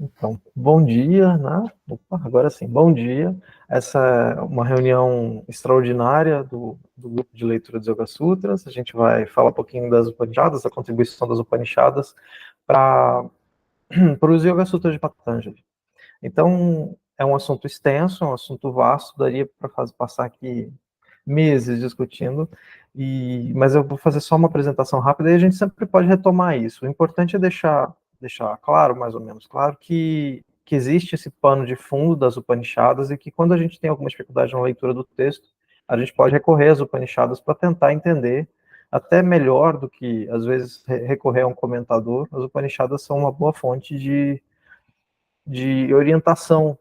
Então, bom dia, né? Opa, agora sim, bom dia. Essa é uma reunião extraordinária do grupo de leitura dos Yoga Sutras. A gente vai falar um pouquinho das Upanishadas, da contribuição das Upanishadas para os Yoga Sutras de Patanjali. Então, é um assunto extenso, é um assunto vasto, daria para passar aqui meses discutindo, mas eu vou fazer só uma apresentação rápida e a gente sempre pode retomar isso. O importante é deixar claro, mais ou menos claro, que existe esse pano de fundo das Upanishadas e que quando a gente tem alguma dificuldade na leitura do texto, a gente pode recorrer às Upanishadas para tentar entender até melhor do que, às vezes, recorrer a um comentador. As Upanishadas são uma boa fonte de orientação,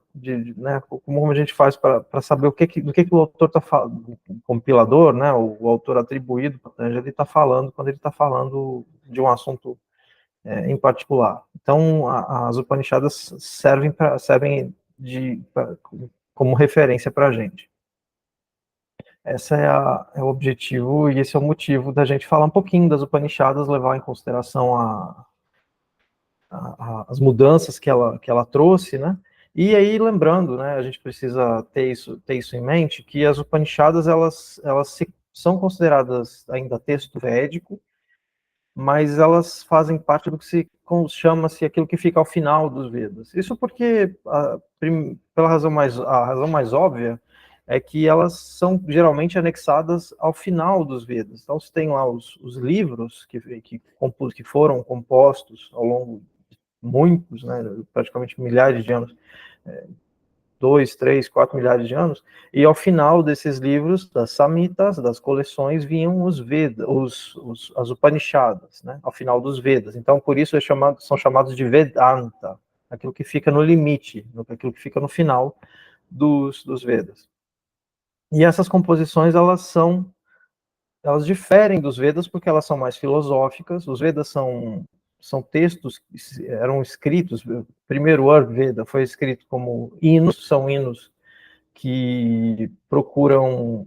né, como a gente faz para saber do que o autor está falando, o compilador, né, o autor atribuído, ele está falando quando ele está falando de um assunto em particular. Então, as Upanishadas servem como referência para a gente. Esse é o objetivo e esse é o motivo da gente falar um pouquinho das Upanishadas, levar em consideração as mudanças que ela trouxe, né? E aí, lembrando, né, a gente precisa ter isso em mente, que as Upanishadas, elas são consideradas ainda texto védico, mas elas fazem parte do que chama-se aquilo que fica ao final dos Vedas. Isso porque, a razão mais óbvia, é que elas são geralmente anexadas ao final dos Vedas. Então, você tem lá os livros que foram compostos ao longo muitos, né, praticamente milhares de anos, 2, 3, 4 milhares de anos, e ao final desses livros, das Samhitas, das coleções, vinham os Vedas, as Upanishadas, né, ao final dos Vedas. Então, por isso são chamados de Vedanta, aquilo que fica no limite, aquilo que fica no final dos Vedas. E essas composições, elas diferem dos Vedas porque elas são mais filosóficas. Os Vedas são textos que eram escritos, o primeiro Veda foi escrito como hinos, são hinos que procuram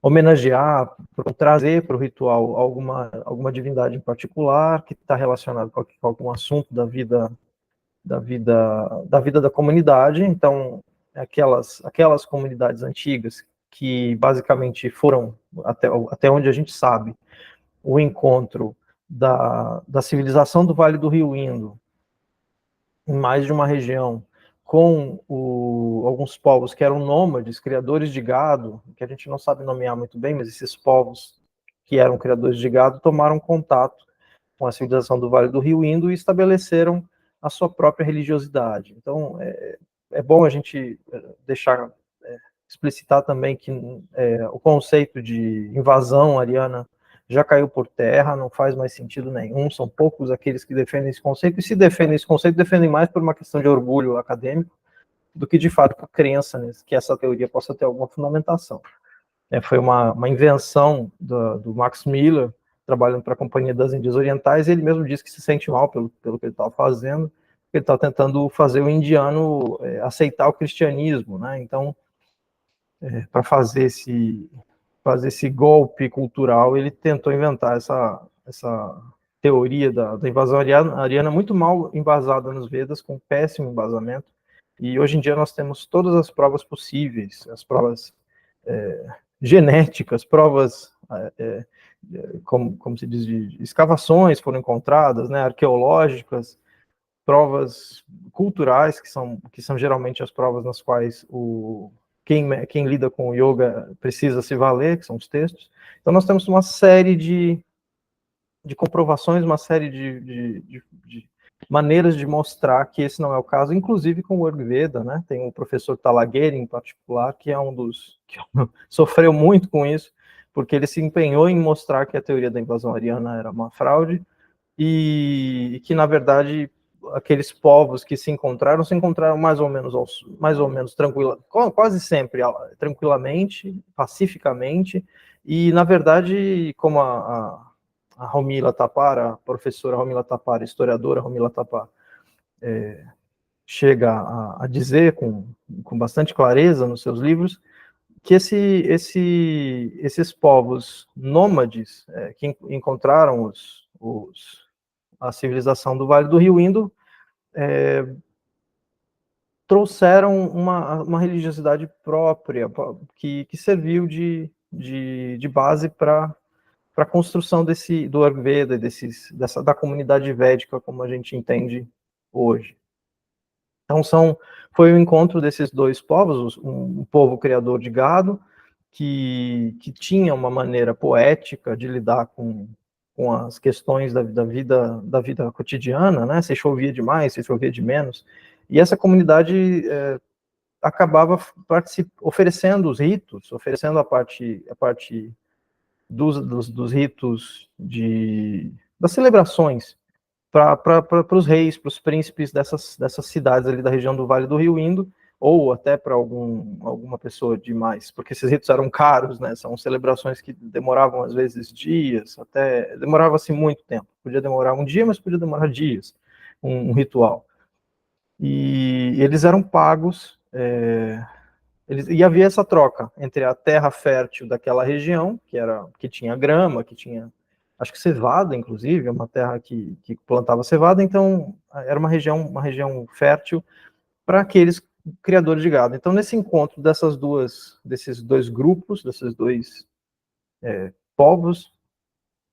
homenagear, trazer para o ritual alguma divindade em particular que está relacionada com algum assunto da vida da comunidade. Então, aquelas comunidades antigas que basicamente foram, até onde a gente sabe, o encontro da civilização do Vale do Rio Indo, em mais de uma região, com alguns povos que eram nômades, criadores de gado, que a gente não sabe nomear muito bem, mas esses povos que eram criadores de gado tomaram contato com a civilização do Vale do Rio Indo e estabeleceram a sua própria religiosidade. Então, é bom a gente deixar explicitar também que o conceito de invasão ariana já caiu por terra, não faz mais sentido nenhum, são poucos aqueles que defendem esse conceito, e se defendem esse conceito, defendem mais por uma questão de orgulho acadêmico, do que de fato por crença que essa teoria possa ter alguma fundamentação. Foi uma invenção do Max Miller, trabalhando para a Companhia das Índias Orientais, e ele mesmo disse que se sente mal pelo que ele estava fazendo, ele estava tentando fazer o indiano aceitar o cristianismo, né? Então, para fazer esse golpe cultural, ele tentou inventar essa teoria da invasão ariana muito mal embasada nos Vedas, com péssimo embasamento, e hoje em dia nós temos todas as provas possíveis, as provas genéticas, provas, como se diz, de escavações foram encontradas, né, arqueológicas, provas culturais, que são geralmente as provas nas quais quem lida com o yoga precisa se valer, que são os textos. Então, nós temos uma série de comprovações, uma série de maneiras de mostrar que esse não é o caso, inclusive com o Ayurveda, né? Tem o professor Talageri, em particular, que é um dos que sofreu muito com isso, porque ele se empenhou em mostrar que a teoria da invasão ariana era uma fraude e que, na verdade, aqueles povos que se encontraram mais ou menos quase sempre tranquilamente, pacificamente, e, na verdade, como a Romila Thapar, a professora Romila Thapar, a historiadora Romila Thapar, chega a dizer com bastante clareza nos seus livros, que esses povos nômades que encontraram a civilização do Vale do Rio Indo trouxeram uma religiosidade própria, que serviu de base para a construção do Ayurveda, da comunidade védica, como a gente entende hoje. Então, foi o encontro desses dois povos, um povo criador de gado, que tinha uma maneira poética de lidar com as questões da vida cotidiana, né? Se chovia demais, se chovia de menos. E essa comunidade acabava oferecendo os ritos, oferecendo a parte dos ritos das celebrações para os reis, para os príncipes dessas cidades ali da região do Vale do Rio Indo, ou até para alguma pessoa demais, porque esses ritos eram caros, né? São celebrações que demoravam às vezes dias, até demorava-se muito tempo. Podia demorar um dia, mas podia demorar dias, um ritual. E eles eram pagos, e havia essa troca entre a terra fértil daquela região, que tinha grama, que tinha, acho que cevada, inclusive, uma terra que plantava cevada, então era uma região fértil para aqueles criadores de gado. Então, nesse encontro desses dois grupos, desses dois povos,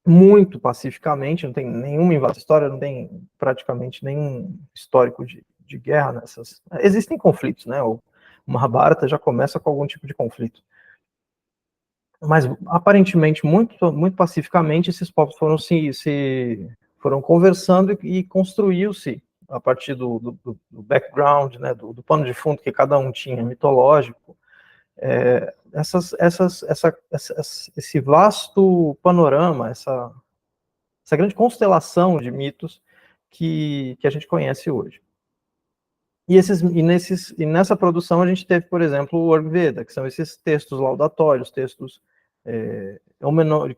muito pacificamente, não tem nenhuma invasão, história não tem praticamente nenhum histórico de guerra nessas. Existem conflitos, né? O Mahabharata já começa com algum tipo de conflito. Mas aparentemente muito pacificamente esses povos foram conversando e construiu-se a partir do background, né, do pano de fundo que cada um tinha mitológico, esse vasto panorama, essa grande constelação de mitos que a gente conhece hoje. E nessa produção a gente teve, por exemplo, o Ayurveda, que são esses textos laudatórios, textos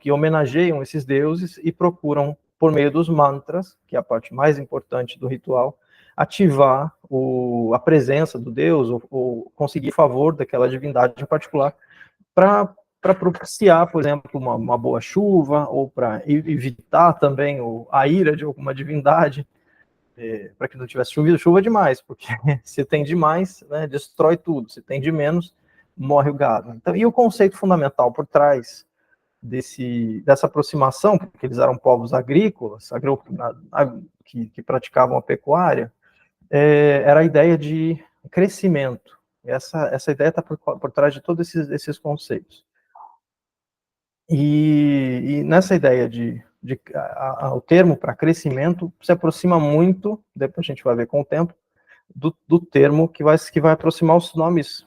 que homenageiam esses deuses e procuram, por meio dos mantras, que é a parte mais importante do ritual, ativar a presença do deus ou conseguir favor daquela divindade em particular para propiciar, por exemplo, uma boa chuva ou para evitar também a ira de alguma divindade, para que não tivesse chovido, chuva demais, porque se tem demais, né, destrói tudo, se tem de menos, morre o gado. Então, e o conceito fundamental por trás dessa aproximação, porque eles eram povos agrícolas, que praticavam a pecuária, era a ideia de crescimento. Essa ideia está por trás de todos esses conceitos. E nessa ideia o termo para crescimento se aproxima muito, depois a gente vai ver com o tempo, do termo que vai aproximar os nomes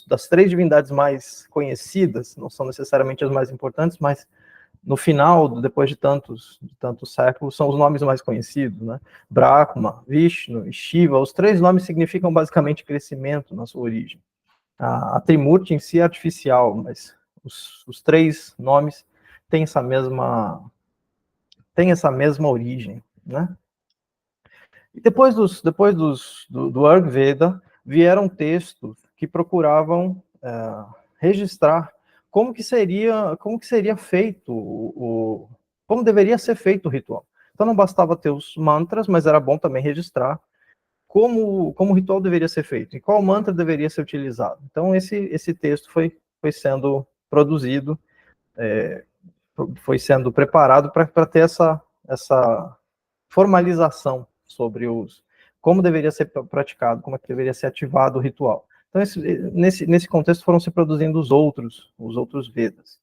das três divindades mais conhecidas, não são necessariamente as mais importantes, mas no final, depois de tantos séculos, são os nomes mais conhecidos, né? Brahma, Vishnu e Shiva, os três nomes significam basicamente crescimento na sua origem. A Trimurti em si é artificial, mas os três nomes têm essa mesma origem, né? E depois do Ayurveda, vieram textos que procuravam registrar como que seria feito como deveria ser feito o ritual. Então não bastava ter os mantras, mas era bom também registrar como o ritual deveria ser feito e qual mantra deveria ser utilizado. Então esse texto foi sendo produzido, foi sendo preparado para ter essa formalização sobre como deveria ser praticado, como é que deveria ser ativado o ritual. Então, nesse contexto foram se produzindo os outros Vedas.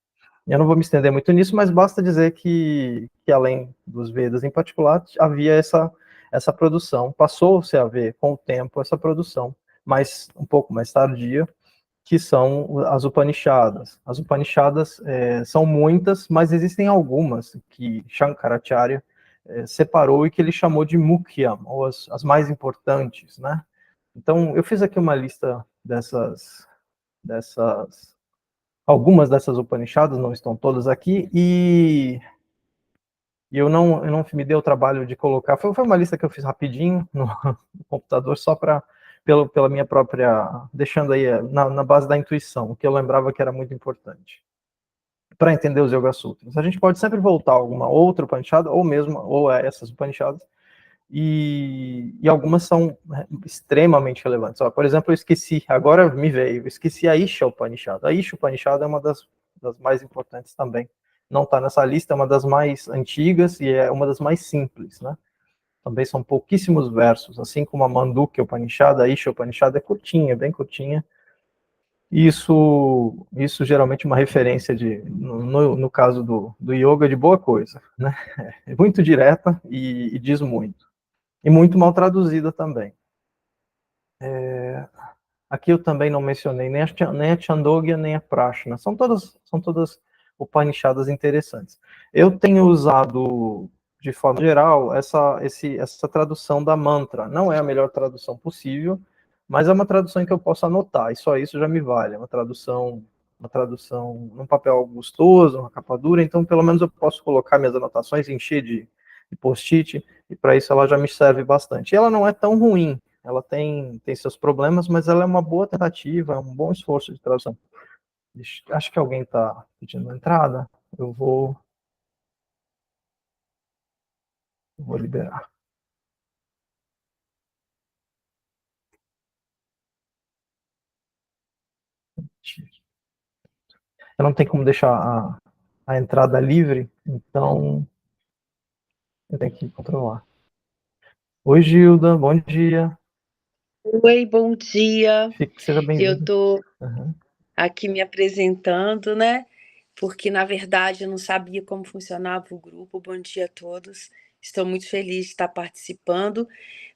Eu não vou me estender muito nisso, mas basta dizer que além dos Vedas em particular, havia essa produção, passou-se a ver com o tempo essa produção, mas um pouco mais tardia, que são as Upanishadas. As Upanishadas são muitas, mas existem algumas que Shankaracharya separou e que ele chamou de Mukhyam, ou as mais importantes, né? Então, eu fiz aqui uma lista algumas dessas Upanishadas, não estão todas aqui, e eu não me dei o trabalho de colocar, foi uma lista que eu fiz rapidinho no computador, só pela minha própria, deixando aí na base da intuição, o que eu lembrava que era muito importante para entender os Yoga Sutras. A gente pode sempre voltar a alguma outra Upanishada, ou a essas Upanishadas, e algumas são extremamente relevantes. Ó, por exemplo, eu esqueci, agora me veio, eu esqueci a Isha Upanishad. A Isha Upanishad é uma das mais importantes também. Não está nessa lista, é uma das mais antigas e é uma das mais simples, né? Também são pouquíssimos versos, assim como a Mandukya Upanishad, a Isha Upanishad é curtinha, bem curtinha. Isso geralmente é uma referência no caso do yoga, de boa coisa, né? É muito direta e diz muito. E muito mal traduzida também. Aqui eu também não mencionei nem a Chandogya, nem a Prashna. São todas Upanishadas interessantes. Eu tenho usado, de forma geral, essa tradução da mantra. Não é a melhor tradução possível, mas é uma tradução que eu posso anotar, e só isso já me vale. É uma tradução num papel gostoso, uma capa dura, então pelo menos eu posso colocar minhas anotações, encher de post-it, e para isso ela já me serve bastante. E ela não é tão ruim, ela tem seus problemas, mas ela é uma boa tentativa, é um bom esforço de tradução. Acho que alguém está pedindo entrada, eu vou liberar. Eu não tenho como deixar a entrada livre, então eu tenho que controlar. Oi, Gilda, bom dia. Oi, bom dia. Seja Eu bem-vindo. estou Uhum. aqui me apresentando, né? Porque na verdade eu não sabia como funcionava o grupo. Bom dia a todos. Estou muito feliz de estar participando,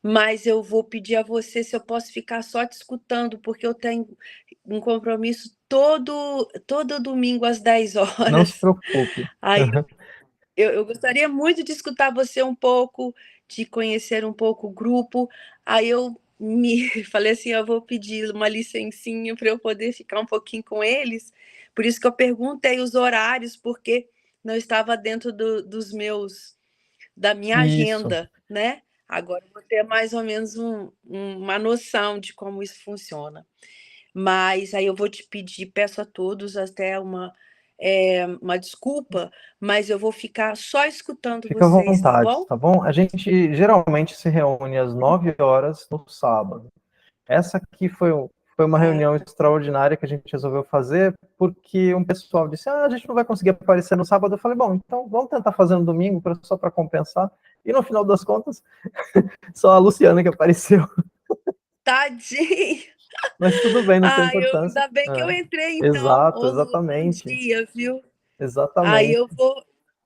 mas eu vou pedir a você se eu posso ficar só te escutando, porque eu tenho um compromisso todo domingo às 10 Não se horas. preocupe. Aí Uhum. eu gostaria muito de escutar você um pouco, de conhecer um pouco o grupo. Aí eu me falei assim, eu vou pedir uma licencinha para eu poder ficar um pouquinho com eles. Por isso que eu perguntei os horários, porque não estava dentro da minha Isso. agenda, né? Agora eu vou ter mais ou menos uma noção de como isso funciona. Mas aí eu vou te pedir, peço a todos até uma desculpa, mas eu vou ficar só escutando Fica à vocês, tá vontade, bom? tá bom? A gente geralmente se reúne às 9 horas no sábado. Essa aqui foi uma reunião Ah, extraordinária que a gente resolveu fazer, porque um pessoal disse, a gente não vai conseguir aparecer no sábado. Eu falei, bom, então vamos tentar fazer no domingo, só para compensar. E no final das contas, só a Luciana que apareceu. tadinho! Mas tudo bem, não tem Ai, importância. ainda bem que eu entrei então. Exato, Ô, Lu, bom exatamente. dia, viu? Aí Exatamente.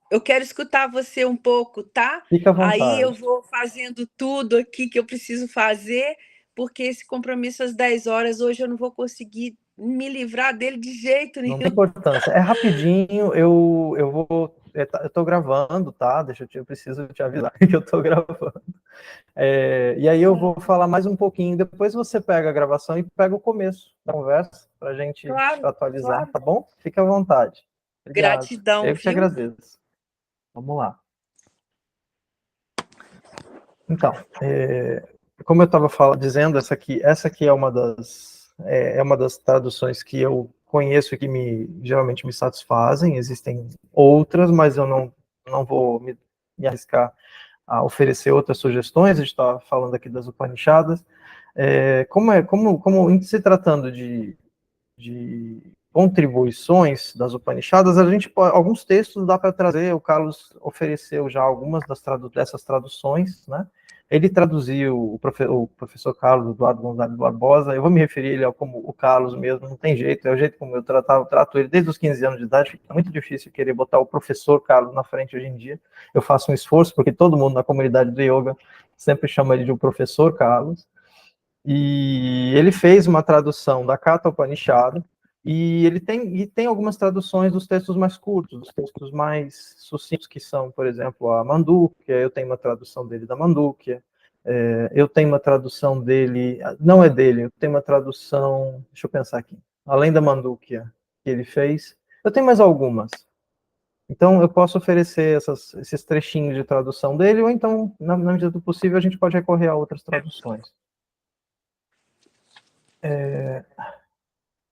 eu quero escutar você um pouco, tá? Fica à Aí eu vontade. vou fazendo tudo aqui que eu preciso fazer, porque esse compromisso às 10 horas hoje eu não vou conseguir me livrar dele de jeito Não tem nenhum. importância. É rapidinho, eu vou. Eu tô gravando, tá? Eu preciso te avisar que eu tô gravando. E aí eu vou falar mais um pouquinho. Depois você pega a gravação e pega o começo da conversa para a gente Claro, atualizar, claro. tá bom? Fica à vontade. Obrigado. Gratidão, Eu que te viu? agradeço. Vamos lá. Então, como eu estava dizendo, essa aqui é uma das traduções que eu conheço e que geralmente me satisfazem. Existem outras, mas eu não vou me arriscar a oferecer outras sugestões. A gente está falando aqui das Upanishadas. Como em se tratando de contribuições das Upanishadas, alguns textos dá para trazer. O Carlos ofereceu já algumas dessas traduções, né? Ele traduziu o professor Carlos Eduardo Gonzalez Barbosa. Eu vou me referir a ele como o Carlos mesmo, não tem jeito, é o jeito como eu trato ele desde os 15 anos de idade. Fica muito difícil querer botar o professor Carlos na frente hoje em dia. Eu faço um esforço, porque todo mundo na comunidade do yoga sempre chama ele de o professor Carlos. E ele fez uma tradução da Katha Upanishad, e ele tem algumas traduções dos textos mais curtos, dos textos mais sucintos, que são, por exemplo, a Mandukya. Eu tenho uma tradução dele da Mandukya. Eu tenho uma tradução dele, não é dele, eu tenho uma tradução, deixa eu pensar aqui, além da Mandukya que ele fez, eu tenho mais algumas. Então, eu posso oferecer esses trechinhos de tradução dele, ou então, na medida do possível, a gente pode recorrer a outras traduções.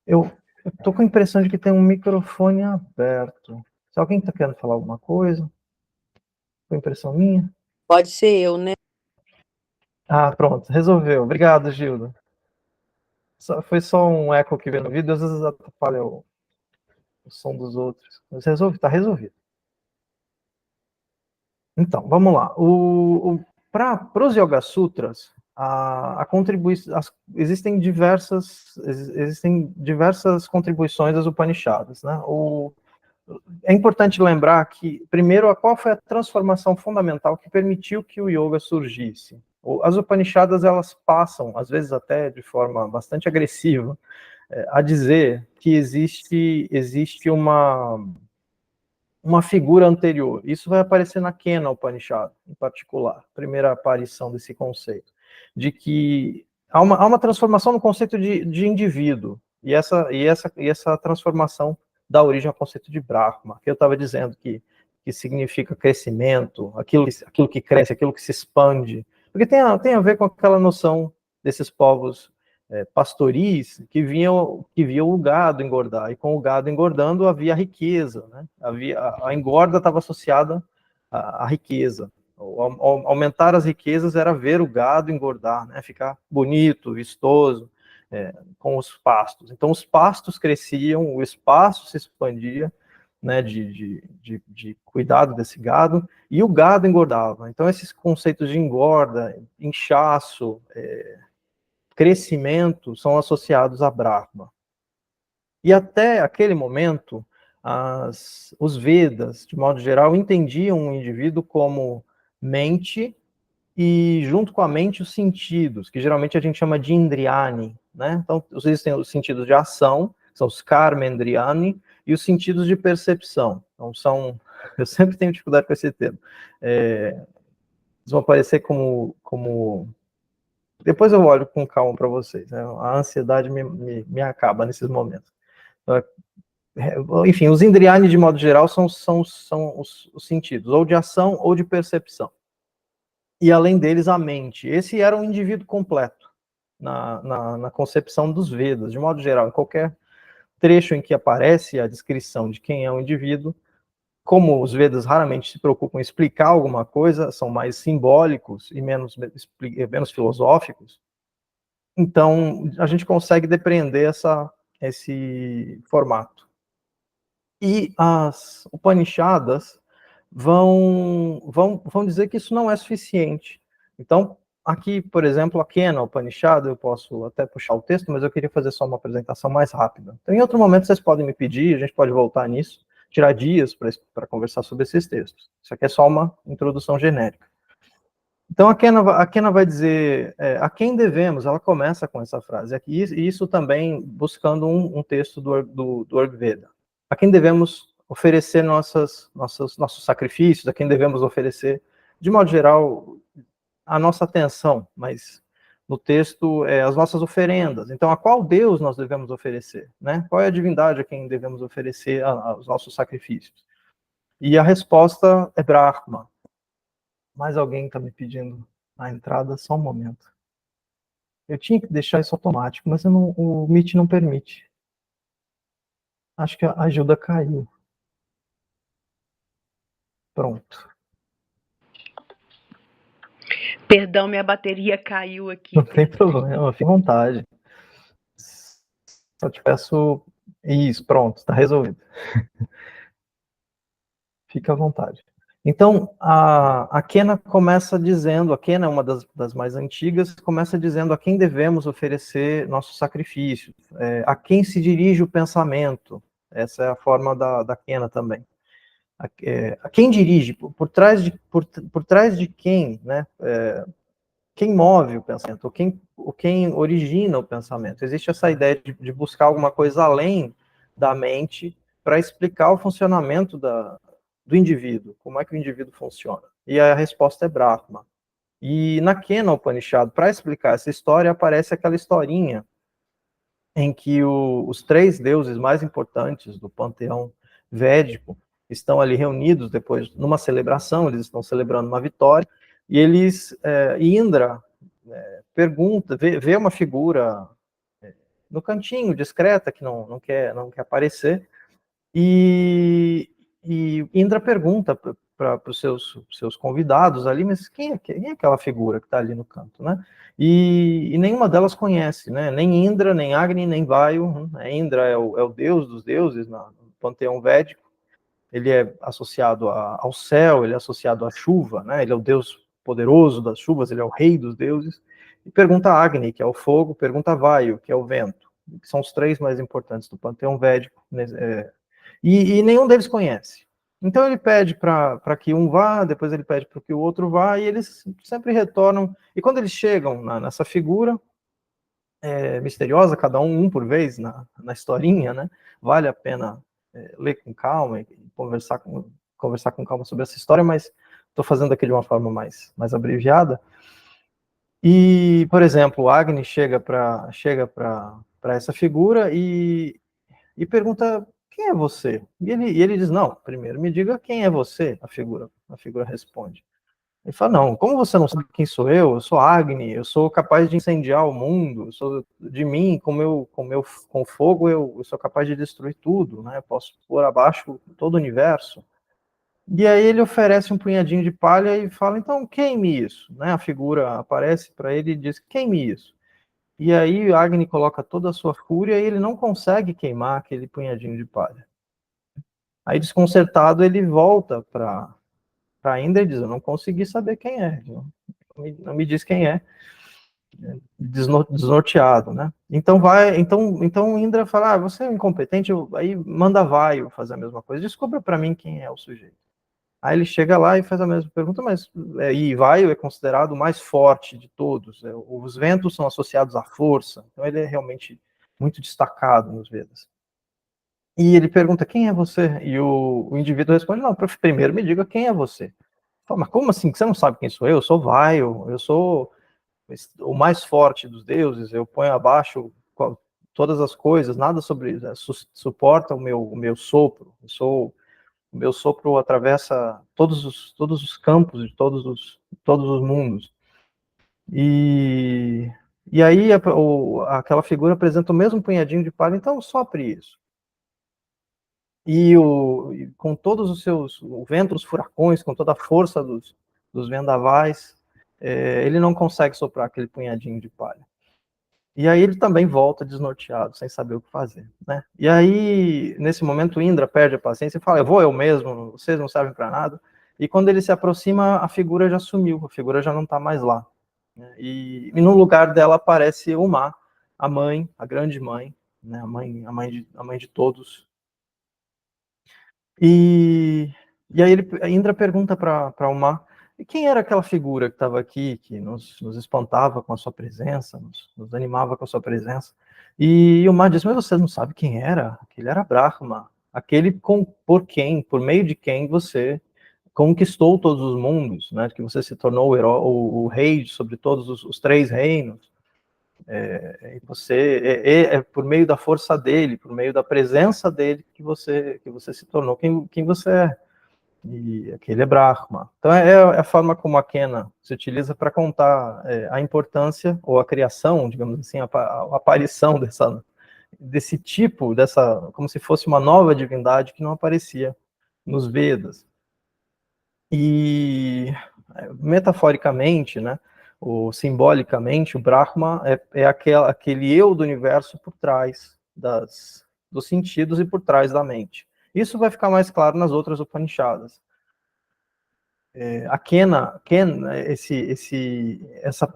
Eu estou com a impressão de que tem um microfone aberto. Se alguém está querendo falar alguma coisa, foi impressão minha? Pode ser eu, né? Ah, pronto, resolveu. Obrigado, Gilda. Foi só um eco que veio no vídeo, às vezes atrapalha o som dos outros. Mas tá resolvido. Então, vamos lá. Para os Yoga Sutras, a contribuição, existem diversas contribuições das Upanishads, né? É importante lembrar que, primeiro, qual foi a transformação fundamental que permitiu que o yoga surgisse. As Upanishads, elas passam, às vezes até de forma bastante agressiva, a dizer que existe uma figura anterior. Isso vai aparecer na Kena Upanishad, em particular, primeira aparição desse conceito, de que há uma transformação no conceito de indivíduo, e essa transformação dá origem ao conceito de Brahma, que eu estava dizendo que significa crescimento, aquilo que cresce, aquilo que se expande, porque tem a ver com aquela noção desses povos pastoris que viam o gado engordar, e com o gado engordando havia riqueza, né? A engorda estava associada à riqueza. Aumentar as riquezas era ver o gado engordar, né? Ficar bonito, vistoso, com os pastos. Então os pastos cresciam, o espaço se expandia, né, de cuidado desse gado, e o gado engordava. Então esses conceitos de engorda, inchaço, crescimento são associados a Brahma. E até aquele momento, os Vedas, de modo geral, entendiam o indivíduo como mente e, junto com a mente, os sentidos, que geralmente a gente chama de Indriyani, né? Então, existem os sentidos de ação, são os Karmendriyani, e os sentidos de percepção. Então, eu sempre tenho dificuldade com esse termo. Eles vão aparecer como depois eu olho com calma para vocês, né? A ansiedade me acaba nesses momentos. Enfim, os Indriyani, de modo geral, são os sentidos, ou de ação ou de percepção. E, além deles, a mente. Esse era um indivíduo completo, na concepção dos Vedas, de modo geral. Em qualquer trecho em que aparece a descrição de quem é o indivíduo, como os Vedas raramente se preocupam em explicar alguma coisa, são mais simbólicos e menos filosóficos, então a gente consegue depreender esse formato. E as Upanishadas vão dizer que isso não é suficiente. Então, aqui, por exemplo, a Kena Upanishad, eu posso até puxar o texto, mas eu queria fazer só uma apresentação mais rápida. Então, em outro momento, vocês podem me pedir, a gente pode voltar nisso, tirar dias para conversar sobre esses textos. Isso aqui é só uma introdução genérica. Então, a Kena vai dizer, a quem devemos, ela começa com essa frase, e isso também buscando um texto do Ayurveda. A quem devemos oferecer nossos sacrifícios, a quem devemos oferecer, de modo geral, a nossa atenção, mas no texto, as nossas oferendas. Então, a qual Deus nós devemos oferecer? Né? Qual é a divindade a quem devemos oferecer os nossos sacrifícios? E a resposta é Brahma. Mais alguém está me pedindo a entrada? Só um momento. Eu tinha que deixar isso automático, mas o Meet não permite. Acho que a ajuda caiu. Pronto. Perdão, minha bateria caiu aqui. Não tem problema, fique à vontade. Só te peço... Isso, pronto, está resolvido. Fique à vontade. Então, a Kena começa dizendo, a Kena é uma das mais antigas, começa dizendo a quem devemos oferecer nossos sacrifícios, a quem se dirige o pensamento. Essa é a forma da Kena também. A quem dirige, por trás de quem, né? Quem move o pensamento, ou quem origina o pensamento. Existe essa ideia de buscar alguma coisa além da mente para explicar o funcionamento do indivíduo, como é que o indivíduo funciona. E a resposta é Brahma. E na Kena Upanishad, para explicar essa história, aparece aquela historinha em que os três deuses mais importantes do panteão védico estão ali reunidos depois numa celebração, eles estão celebrando uma vitória, e Indra pergunta, vê uma figura no cantinho, discreta, que não quer aparecer, e Indra pergunta para os seus convidados ali, mas quem é aquela figura que está ali no canto, né? E nenhuma delas conhece, né? Nem Indra, nem Agni, nem Vayu. Indra é o deus dos deuses no panteão védico. Ele é associado ao céu, ele é associado à chuva, né? Ele é o deus poderoso das chuvas, ele é o rei dos deuses. E pergunta a Agni, que é o fogo, pergunta a Vayu, que é o vento, que são os três mais importantes do panteão védico, e nenhum deles conhece. Então ele pede para que um vá, depois ele pede para que o outro vá, e eles sempre retornam. E quando eles chegam nessa figura misteriosa, cada um por vez na historinha, né? Vale a pena ler com calma e conversar com calma sobre essa história, mas estou fazendo aqui de uma forma mais abreviada. E, por exemplo, o Agni chega para essa figura e pergunta: quem é você? E ele diz: não, primeiro me diga quem é você. A figura responde. Ele fala: não, como você não sabe quem sou eu sou Agni, eu sou capaz de incendiar o mundo, eu sou de mim, com fogo eu sou capaz de destruir tudo, né? Eu posso pôr abaixo todo o universo. E aí ele oferece um punhadinho de palha e fala: então queime isso, né? A figura aparece para ele e diz: queime isso. E aí Agni coloca toda a sua fúria e ele não consegue queimar aquele punhadinho de palha. Aí, desconcertado, ele volta para Indra e diz: eu não consegui saber quem é, não me diz quem é, desnorteado, né? Então Indra fala: você é incompetente, aí manda Vayu fazer a mesma coisa, descubra para mim quem é o sujeito. Aí ele chega lá e faz a mesma pergunta, mas e Vayu é considerado o mais forte de todos, os ventos são associados à força, então ele é realmente muito destacado nos Vedas. E ele pergunta: quem é você? E o indivíduo responde: não, primeiro me diga quem é você. Fala: mas como assim? Você não sabe quem sou eu? Eu sou Vayu, eu sou o mais forte dos deuses, eu ponho abaixo todas as coisas, nada sobre suporta o meu sopro. O meu sopro atravessa todos os campos de todos os mundos. E aí aquela figura apresenta o mesmo punhadinho de palha, então sopre isso. E com todos os seus ventos, furacões, com toda a força dos vendavais, ele não consegue soprar aquele punhadinho de palha. E aí ele também volta desnorteado, sem saber o que fazer, né? E aí, nesse momento, Indra perde a paciência e fala: eu vou eu mesmo, vocês não servem para nada. E quando ele se aproxima, a figura já sumiu, a figura já não está mais lá, né? E no lugar dela aparece Uma, a mãe, a grande mãe, né? a mãe de todos. E aí Indra pergunta para Uma: e quem era aquela figura que estava aqui, que nos espantava com a sua presença, nos animava com a sua presença? E Uma diz: mas você não sabe quem era? Aquele era Brahma, aquele por meio de quem você conquistou todos os mundos, né? Que você se tornou o rei sobre todos os três reinos. Você é por meio da força dele, por meio da presença dele que você se tornou quem você é. E aquele é Brahma. Então é a forma como a Kena se utiliza para contar a importância ou a criação, digamos assim, a aparição desse tipo, como se fosse uma nova divindade que não aparecia nos Vedas. E metaforicamente, né, ou simbolicamente, o Brahma é aquele eu do universo por trás dos sentidos e por trás da mente. Isso vai ficar mais claro nas outras Upanishadas. A Kena,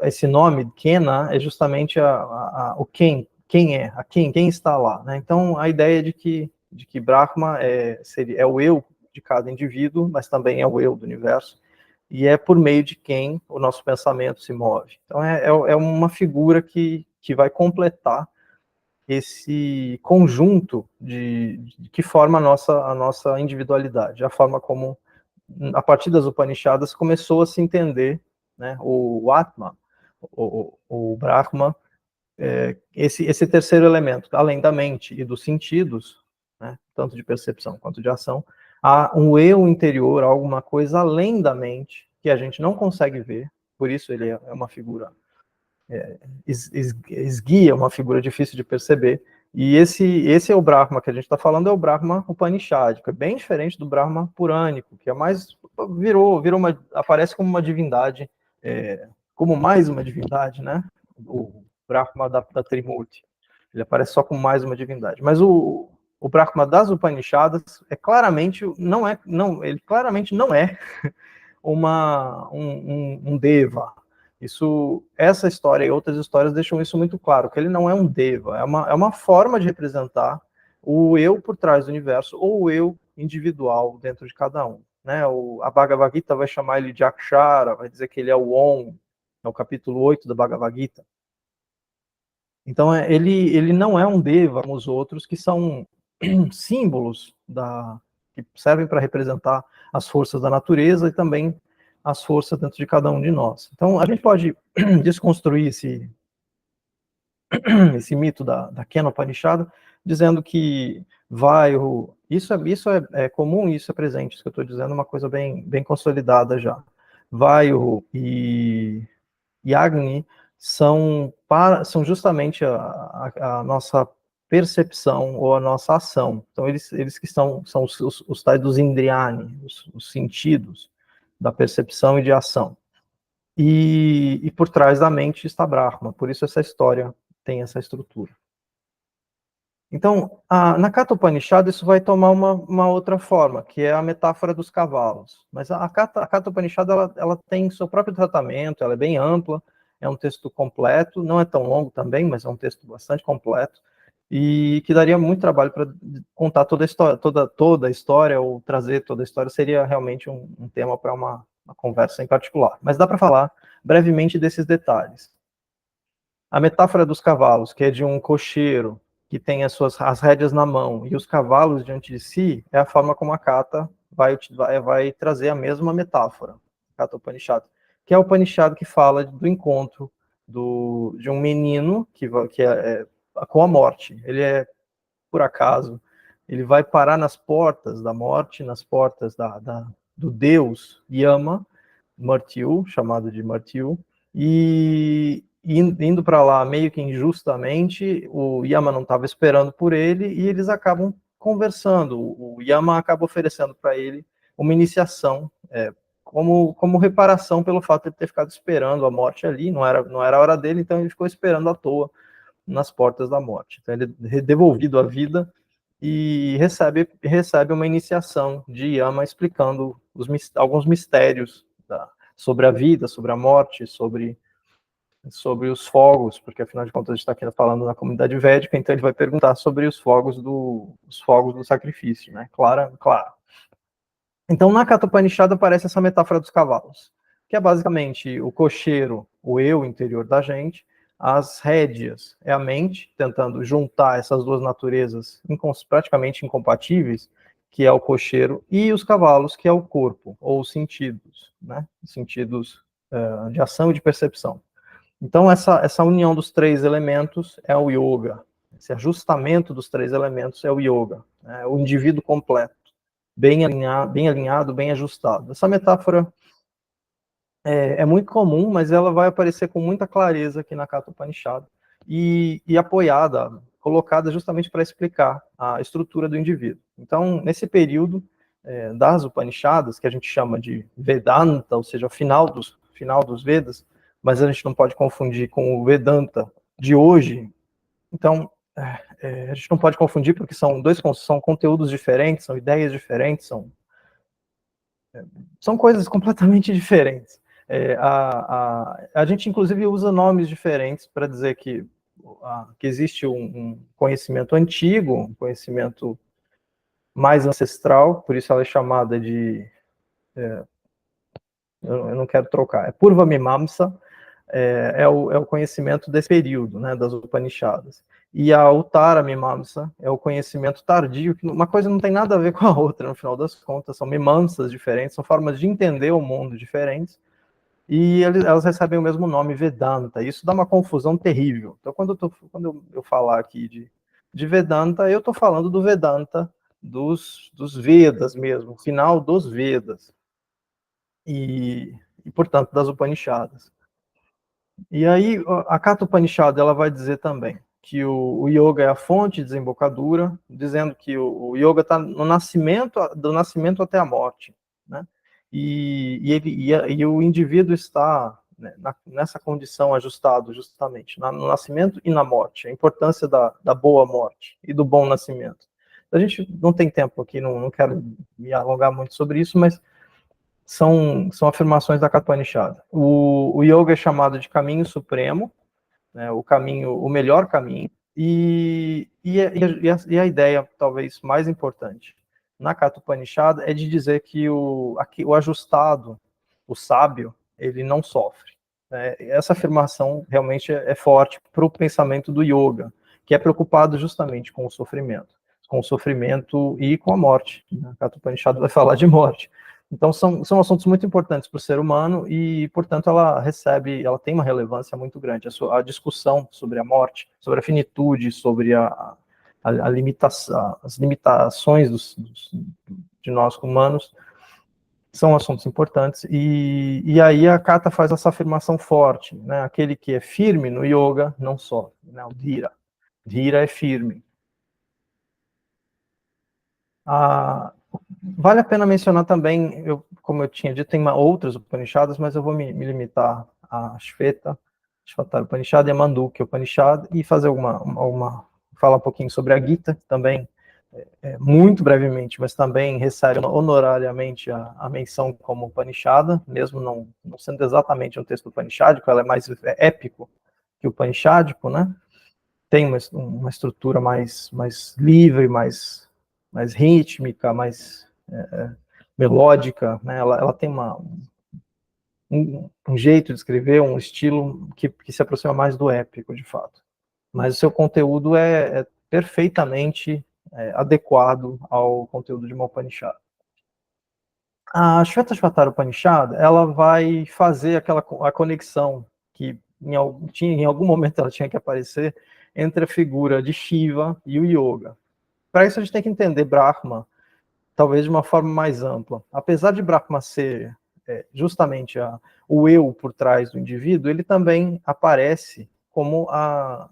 esse nome Kena é justamente o quem é, quem está lá, né? Então a ideia de que Brahma é o eu de cada indivíduo, mas também é o eu do universo, e é por meio de quem o nosso pensamento se move. Então é uma figura que vai completar esse conjunto de que forma a nossa individualidade, a forma como, a partir das Upanishadas, começou a se entender, né, o Atma, o Brahma, esse terceiro elemento, além da mente e dos sentidos, né, tanto de percepção quanto de ação, há um eu interior, alguma coisa além da mente, que a gente não consegue ver, por isso ele é uma figura esguia, uma figura difícil de perceber, E esse é o Brahma que a gente está falando, é o Brahma Upanishadico, é bem diferente do Brahma Purânico, que é mais, aparece como uma divindade, como mais uma divindade, né? O Brahma da Trimurti. Ele aparece só como mais uma divindade. Mas o Brahma das Upanishadas ele claramente não é um Deva. Essa história e outras histórias deixam isso muito claro, que ele não é um Deva, é uma forma de representar o eu por trás do universo, ou o eu individual dentro de cada um. Né? A Bhagavad Gita vai chamar ele de Akshara, vai dizer que ele é o Om, é o capítulo 8 da Bhagavad Gita. Então, ele não é um Deva como os outros, que são símbolos que servem para representar as forças da natureza e também as forças dentro de cada um de nós. Então, a gente pode desconstruir esse mito da Kena Upanishad, dizendo que isso é comum, isso é presente, isso que eu estou dizendo é uma coisa bem consolidada já. Vayu e Agni são justamente a nossa percepção ou a nossa ação. Então, eles que são os tais dos Indriyani, os sentidos da percepção e de ação. E por trás da mente está Brahma, por isso essa história tem essa estrutura. Então, na Katha Upanishad, isso vai tomar uma outra forma, que é a metáfora dos cavalos. Mas a Katha Upanishad, ela tem seu próprio tratamento, ela é bem ampla, é um texto completo, não é tão longo também, mas é um texto bastante completo, e que daria muito trabalho para contar toda a história, toda a história, ou trazer toda a história, seria realmente um tema para uma conversa em particular. Mas dá para falar brevemente desses detalhes. A metáfora dos cavalos, que é de um cocheiro que tem as rédeas na mão e os cavalos diante de si, é a forma como a Katha vai trazer a mesma metáfora, Katha Upanishad, que é o Upanishad que fala do encontro de um menino que é com a morte. Ele por acaso, ele vai parar nas portas da morte, nas portas do deus Yama, Martil, chamado de Martil, e indo para lá meio que injustamente, o Yama não estava esperando por ele e eles acabam conversando. O Yama acaba oferecendo para ele uma iniciação, como reparação pelo fato de ele ter ficado esperando a morte ali, não era a hora dele, então ele ficou esperando à toa nas portas da morte. Então ele é devolvido à vida e recebe uma iniciação de Yama explicando alguns mistérios sobre a vida, sobre a morte, sobre os fogos, porque afinal de contas a gente está aqui falando na comunidade védica, então ele vai perguntar sobre os fogos do sacrifício, né? Claro. Então na Katha Upanishad aparece essa metáfora dos cavalos, que é basicamente o cocheiro, o eu interior da gente, as rédeas é a mente, tentando juntar essas duas naturezas praticamente incompatíveis, que é o cocheiro, e os cavalos, que é o corpo, ou os sentidos, né? Os sentidos de ação e de percepção. Então, essa união dos três elementos é o yoga. Esse ajustamento dos três elementos é o yoga, né? O indivíduo completo, bem alinhado, bem ajustado. Essa metáfora é muito comum, mas ela vai aparecer com muita clareza aqui na Katha Upanishad e apoiada, colocada justamente para explicar a estrutura do indivíduo. Então, nesse período das Upanishadas, que a gente chama de Vedanta, ou seja, final dos Vedas, mas a gente não pode confundir com o Vedanta de hoje. Então, a gente não pode confundir porque são conteúdos diferentes, são ideias diferentes, são coisas completamente diferentes. A gente, inclusive, usa nomes diferentes para dizer que existe um conhecimento antigo, um conhecimento mais ancestral, por isso ela é chamada de... eu não quero trocar, é Purva Mimamsa, é o conhecimento desse período, né, das Upanishadas. E a Uttara Mimamsa é o conhecimento tardio, que uma coisa não tem nada a ver com a outra, no final das contas, são mimamsas diferentes, são formas de entender o mundo diferentes, e elas recebem o mesmo nome, Vedanta. Isso dá uma confusão terrível. Então, quando eu falar aqui de Vedanta, eu estou falando do Vedanta dos Vedas mesmo, final dos Vedas. E, portanto, das Upanishadas. E aí, a Katha Upanishad, ela vai dizer também que o yoga é a fonte de desembocadura, dizendo que o yoga está no nascimento, do nascimento até a morte, né? E o indivíduo está, né, nessa condição ajustado justamente no nascimento e na morte, a importância da boa morte e do bom nascimento. A gente não tem tempo aqui, não quero me alongar muito sobre isso, mas são afirmações da Katha Upanishad. O yoga é chamado de caminho supremo, né, o melhor caminho, e a ideia talvez mais importante na Katha Upanishad é de dizer que o ajustado, o sábio, ele não sofre. Essa afirmação realmente é forte para o pensamento do yoga, que é preocupado justamente com o sofrimento e com a morte. A Katha Upanishad vai falar de morte. Então, são assuntos muito importantes para o ser humano e, portanto, ela tem uma relevância muito grande. A discussão sobre a morte, sobre a finitude, sobre as limitações de nós humanos, são assuntos importantes. E aí a Katha faz essa afirmação forte, né? Aquele que é firme no yoga não sofre, né? O dhira. Dhira é firme. Vale a pena mencionar também, como eu tinha dito, tem outras Upanishads, mas eu vou me limitar a Shvetara Upanishad e a Mandukya Upanishad e fazer falar um pouquinho sobre a Gita também, muito brevemente, mas também recebe honorariamente a menção como Upanishad, mesmo não sendo exatamente um texto upanishádico, ela é mais épico que o upanishádico, né? Tem uma estrutura mais livre, mais rítmica, mais melódica, né? Ela tem um jeito de escrever, um estilo que se aproxima mais do épico, de fato. Mas o seu conteúdo é perfeitamente adequado ao conteúdo de uma Upanishad. A Shvetashvatara Upanishad, ela vai fazer a conexão que em algum momento ela tinha que aparecer entre a figura de Shiva e o yoga. Para isso a gente tem que entender Brahma talvez de uma forma mais ampla. Apesar de Brahma ser justamente o eu por trás do indivíduo, ele também aparece como a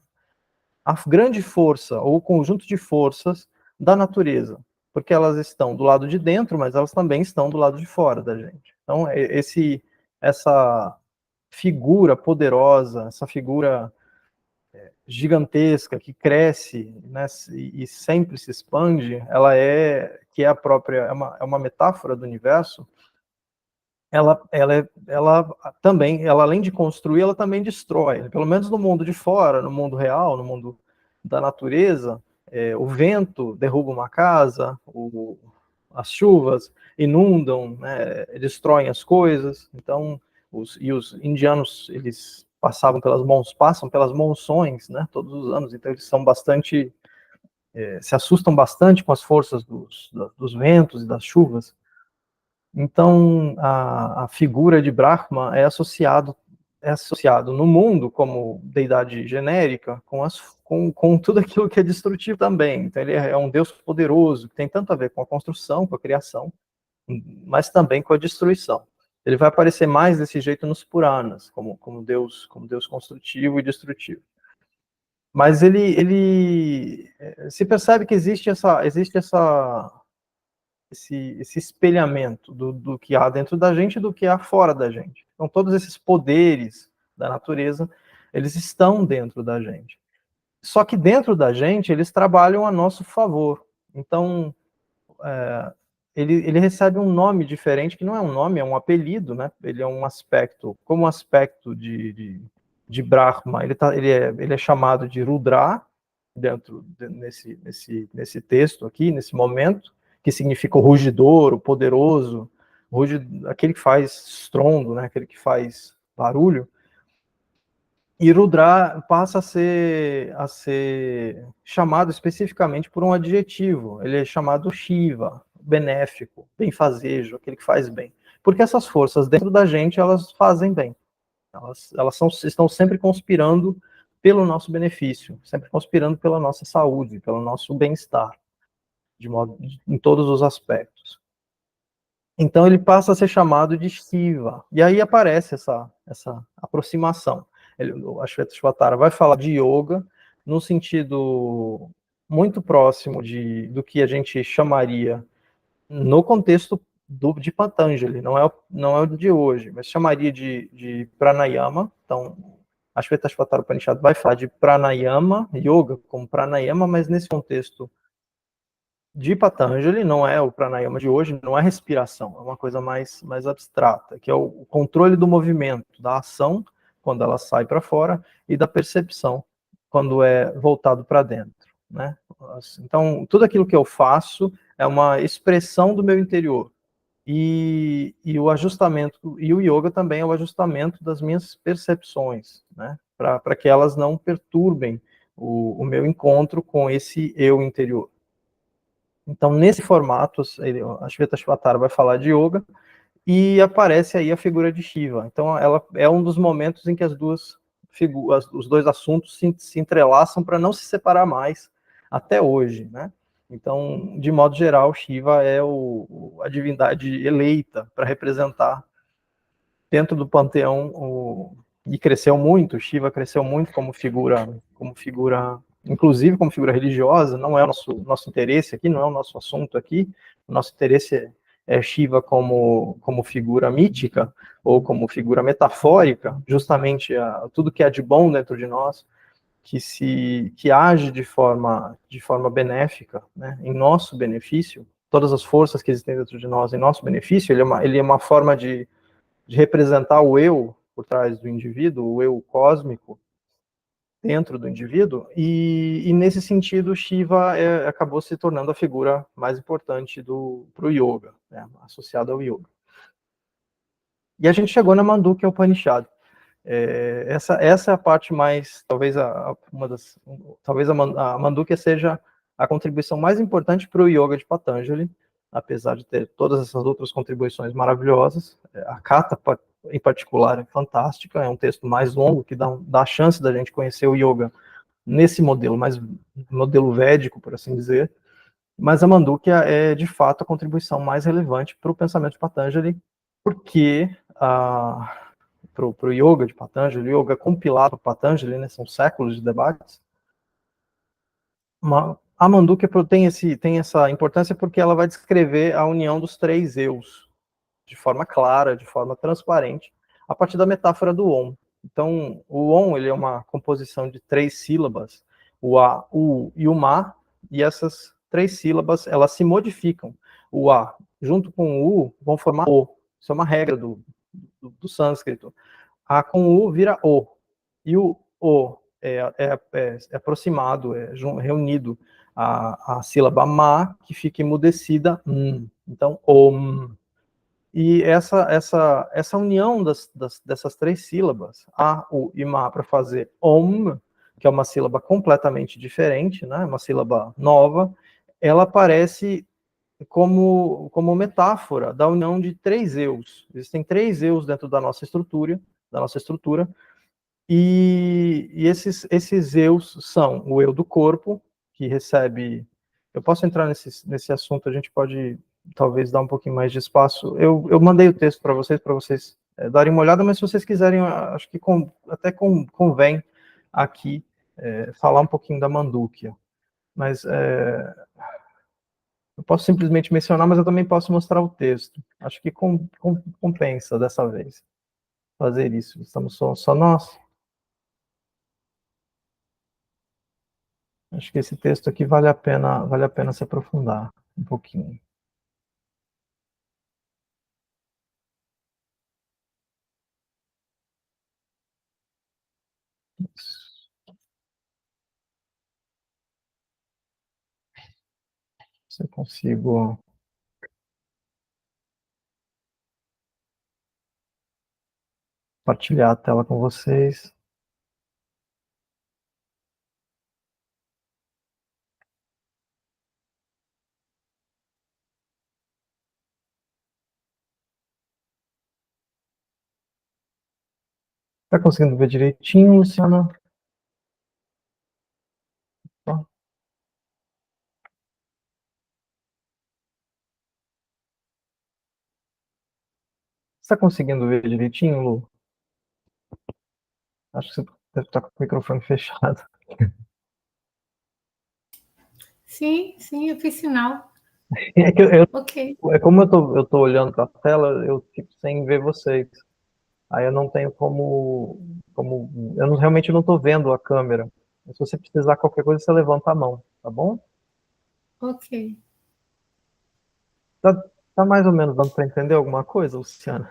grande força, ou o conjunto de forças da natureza, porque elas estão do lado de dentro, mas elas também estão do lado de fora da gente. Então, essa figura poderosa, essa figura gigantesca que cresce, né, e sempre se expande, que é a própria, é uma metáfora do universo. Ela também, além de construir, ela também destrói. Pelo menos no mundo de fora, no mundo real, no mundo da natureza, o vento derruba uma casa, as chuvas inundam, né, destroem as coisas. Então, os indianos, eles passam pelas monções, né, todos os anos. Então, eles são se assustam bastante com as forças dos ventos e das chuvas. Então, a figura de Brahma é associado no mundo como deidade genérica com tudo aquilo que é destrutivo também. Então, ele é um Deus poderoso, que tem tanto a ver com a construção, com a criação, mas também com a destruição. Ele vai aparecer mais desse jeito nos Puranas, como Deus construtivo e destrutivo. Mas ele se percebe que existe esse espelhamento do que há dentro da gente e do que há fora da gente. Então, todos esses poderes da natureza, eles estão dentro da gente. Só que dentro da gente, eles trabalham a nosso favor. Então, ele recebe um nome diferente, que não é um nome, é um apelido, né? Ele é um aspecto, como o aspecto de Brahma, ele é chamado de Rudra, nesse texto aqui, nesse momento, que significa o rugidor, o poderoso, aquele que faz estrondo, né? Aquele que faz barulho. E Rudra passa a ser chamado especificamente por um adjetivo. Ele é chamado Shiva, benéfico, benfazejo, aquele que faz bem. Porque essas forças dentro da gente, elas fazem bem. Estão sempre conspirando pelo nosso benefício, sempre conspirando pela nossa saúde, pelo nosso bem-estar, em todos os aspectos. Então ele passa a ser chamado de Shiva. E aí aparece essa aproximação. A Shvetashvatara vai falar de yoga no sentido muito próximo do que a gente chamaria, no contexto de Patanjali, não é o de hoje, mas chamaria de pranayama. Então, a Shvetashvatara Upanishad vai falar de pranayama, yoga como pranayama, mas nesse contexto de Patanjali, não é o pranayama de hoje, não é respiração, é uma coisa mais abstrata, que é o controle do movimento, da ação, quando ela sai para fora, e da percepção, quando é voltado para dentro, né? Então, tudo aquilo que eu faço é uma expressão do meu interior, e o ajustamento, e o yoga também é o ajustamento das minhas percepções, né? Para que elas não perturbem o meu encontro com esse eu interior. Então, nesse formato, a Shvetashvatara vai falar de yoga e aparece aí a figura de Shiva. Então, ela é um dos momentos em que as duas figuras, os dois assuntos se entrelaçam para não se separar mais até hoje, né? Então, de modo geral, Shiva é a divindade eleita para representar dentro do panteão e cresceu muito. Shiva cresceu muito como figura, inclusive como figura religiosa. Não é o nosso interesse aqui, não é o nosso assunto aqui. O nosso interesse é Shiva como figura mítica ou como figura metafórica, justamente tudo que é de bom dentro de nós, que age de forma benéfica, né, em nosso benefício. Todas as forças que existem dentro de nós em nosso benefício. Ele é uma forma de representar o eu por trás do indivíduo, o eu cósmico dentro do indivíduo, e nesse sentido Shiva acabou se tornando a figura mais importante para o yoga, né, associada ao yoga. E a gente chegou na Mandukya Upanishad. Essa é a parte mais, talvez talvez a Mandukya seja a contribuição mais importante para o yoga de Patanjali, apesar de ter todas essas outras contribuições maravilhosas. A Kata, em particular, é fantástica, é um texto mais longo que dá a chance da gente conhecer o yoga nesse modelo védico, por assim dizer. Mas a Mandukya é, de fato, a contribuição mais relevante para o pensamento de Patanjali, porque para o yoga de Patanjali, o yoga compilado por Patanjali, né, são séculos de debates. A Mandukya tem essa importância porque ela vai descrever a união dos três eus de forma clara, de forma transparente, a partir da metáfora do Om. Então, o Om ele é uma composição de três sílabas, o A, o e o Ma, e essas três sílabas elas se modificam. O A junto com o U vão formar O. Isso é uma regra do sânscrito. A com U vira O. E o O é aproximado, é reunido a sílaba Ma, que fica emudecida. Então, Om. E essa união dessas três sílabas, A, U e Ma, para fazer Om, que é uma sílaba completamente diferente, né, uma sílaba nova, ela aparece como metáfora da união de três eus. Existem três eus dentro da nossa estrutura, e esses eus são o eu do corpo, que recebe... Eu posso entrar nesse assunto, a gente pode talvez dar um pouquinho mais de espaço. Eu mandei o texto para vocês darem uma olhada, mas se vocês quiserem, acho que até convém aqui falar um pouquinho da Mandukya. Mas eu posso simplesmente mencionar, mas eu também posso mostrar o texto. Acho que compensa dessa vez fazer isso. Estamos só nós. Acho que esse texto aqui vale a pena se aprofundar um pouquinho. Isso. Se eu consigo compartilhar a tela com vocês. Está conseguindo ver direitinho, Luciana? Tá. Está conseguindo ver direitinho, Lu? Acho que você deve estar com o microfone fechado. Sim, eu fiz sinal. É que Ok. é como eu tô olhando para a tela, eu fico sem ver vocês. Aí eu não tenho eu não, realmente não estou vendo a câmera. Se você precisar de qualquer coisa, você levanta a mão, tá bom? Ok. Tá, tá mais ou menos dando para entender alguma coisa, Luciana?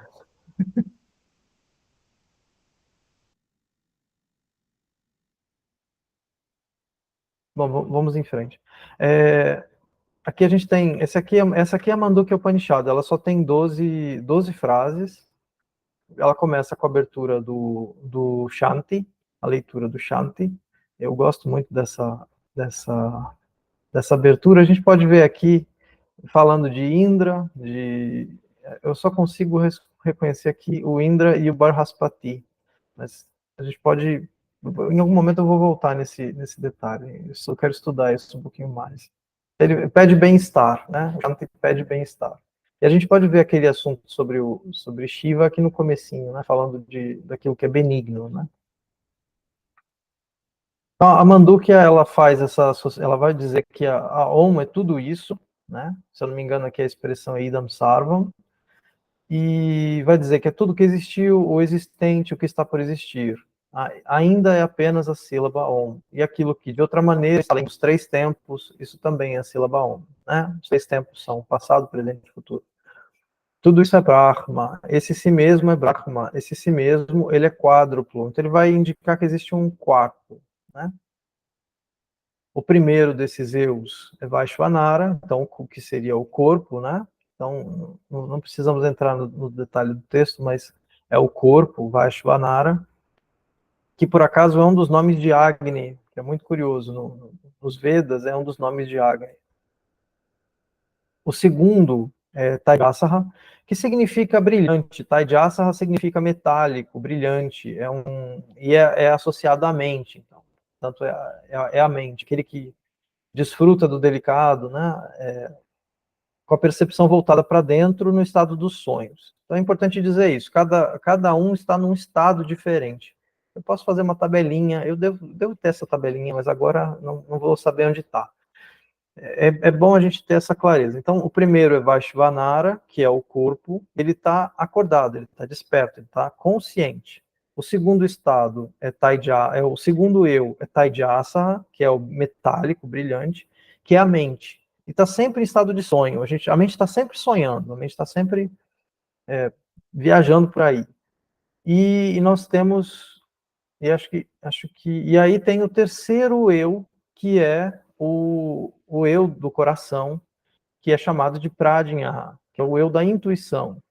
Bom, vamos em frente. Aqui a gente tem, essa aqui é a Mandukya Upanishad, ela só tem 12 frases. Ela começa com a abertura do Shanti, a leitura do Shanti. Eu gosto muito dessa, dessa abertura. A gente pode ver aqui, falando de Indra, eu só consigo reconhecer aqui o Indra e o Barhaspati, mas a gente pode, em algum momento eu vou voltar nesse detalhe, eu quero estudar isso um pouquinho mais. Ele pede bem-estar, né? O Shanti pede bem-estar. E a gente pode ver aquele assunto sobre Shiva aqui no comecinho, né? Falando daquilo que é benigno, né? Então, a Mandukya, ela vai dizer que a Om é tudo isso, né? Se eu não me engano, aqui a expressão é Idam Sarvam, e vai dizer que é tudo que existiu, o existente, o que está por existir. Ainda é apenas a sílaba Om. E aquilo que, de outra maneira, além dos três tempos, isso também é a sílaba Om, né? Os três tempos são passado, presente e futuro. Tudo isso é Brahma. Esse si mesmo é Brahma. Esse si mesmo, ele é quádruplo. Então, ele vai indicar que existe um quarto, né? O primeiro desses eus é Vaishvanara, então, o que seria o corpo, né? Então, não precisamos entrar no detalhe do texto, mas é o corpo, Vaishvanara, que por acaso é um dos nomes de Agni, que é muito curioso. Nos Vedas é um dos nomes de Agni. O segundo é Taijassaha, que significa brilhante. Taijassaha significa metálico, brilhante, é associado à mente. Então, tanto é a mente, aquele que desfruta do delicado, né? Com a percepção voltada para dentro no estado dos sonhos. Então é importante dizer isso, cada um está num estado diferente. Eu posso fazer uma tabelinha, eu devo ter essa tabelinha, mas agora não vou saber onde está. É bom a gente ter essa clareza. Então, o primeiro é Vaishvanara, que é o corpo, ele está acordado, ele está desperto, ele está consciente. O segundo estado o segundo eu é Taijasa, que é o metálico, brilhante, que é a mente. E está sempre em estado de sonho. A mente está sempre sonhando, a mente está sempre viajando por aí. E nós temos, e e aí tem o terceiro eu, que é o eu do coração, que é chamado de Pradnya, que é o eu da intuição.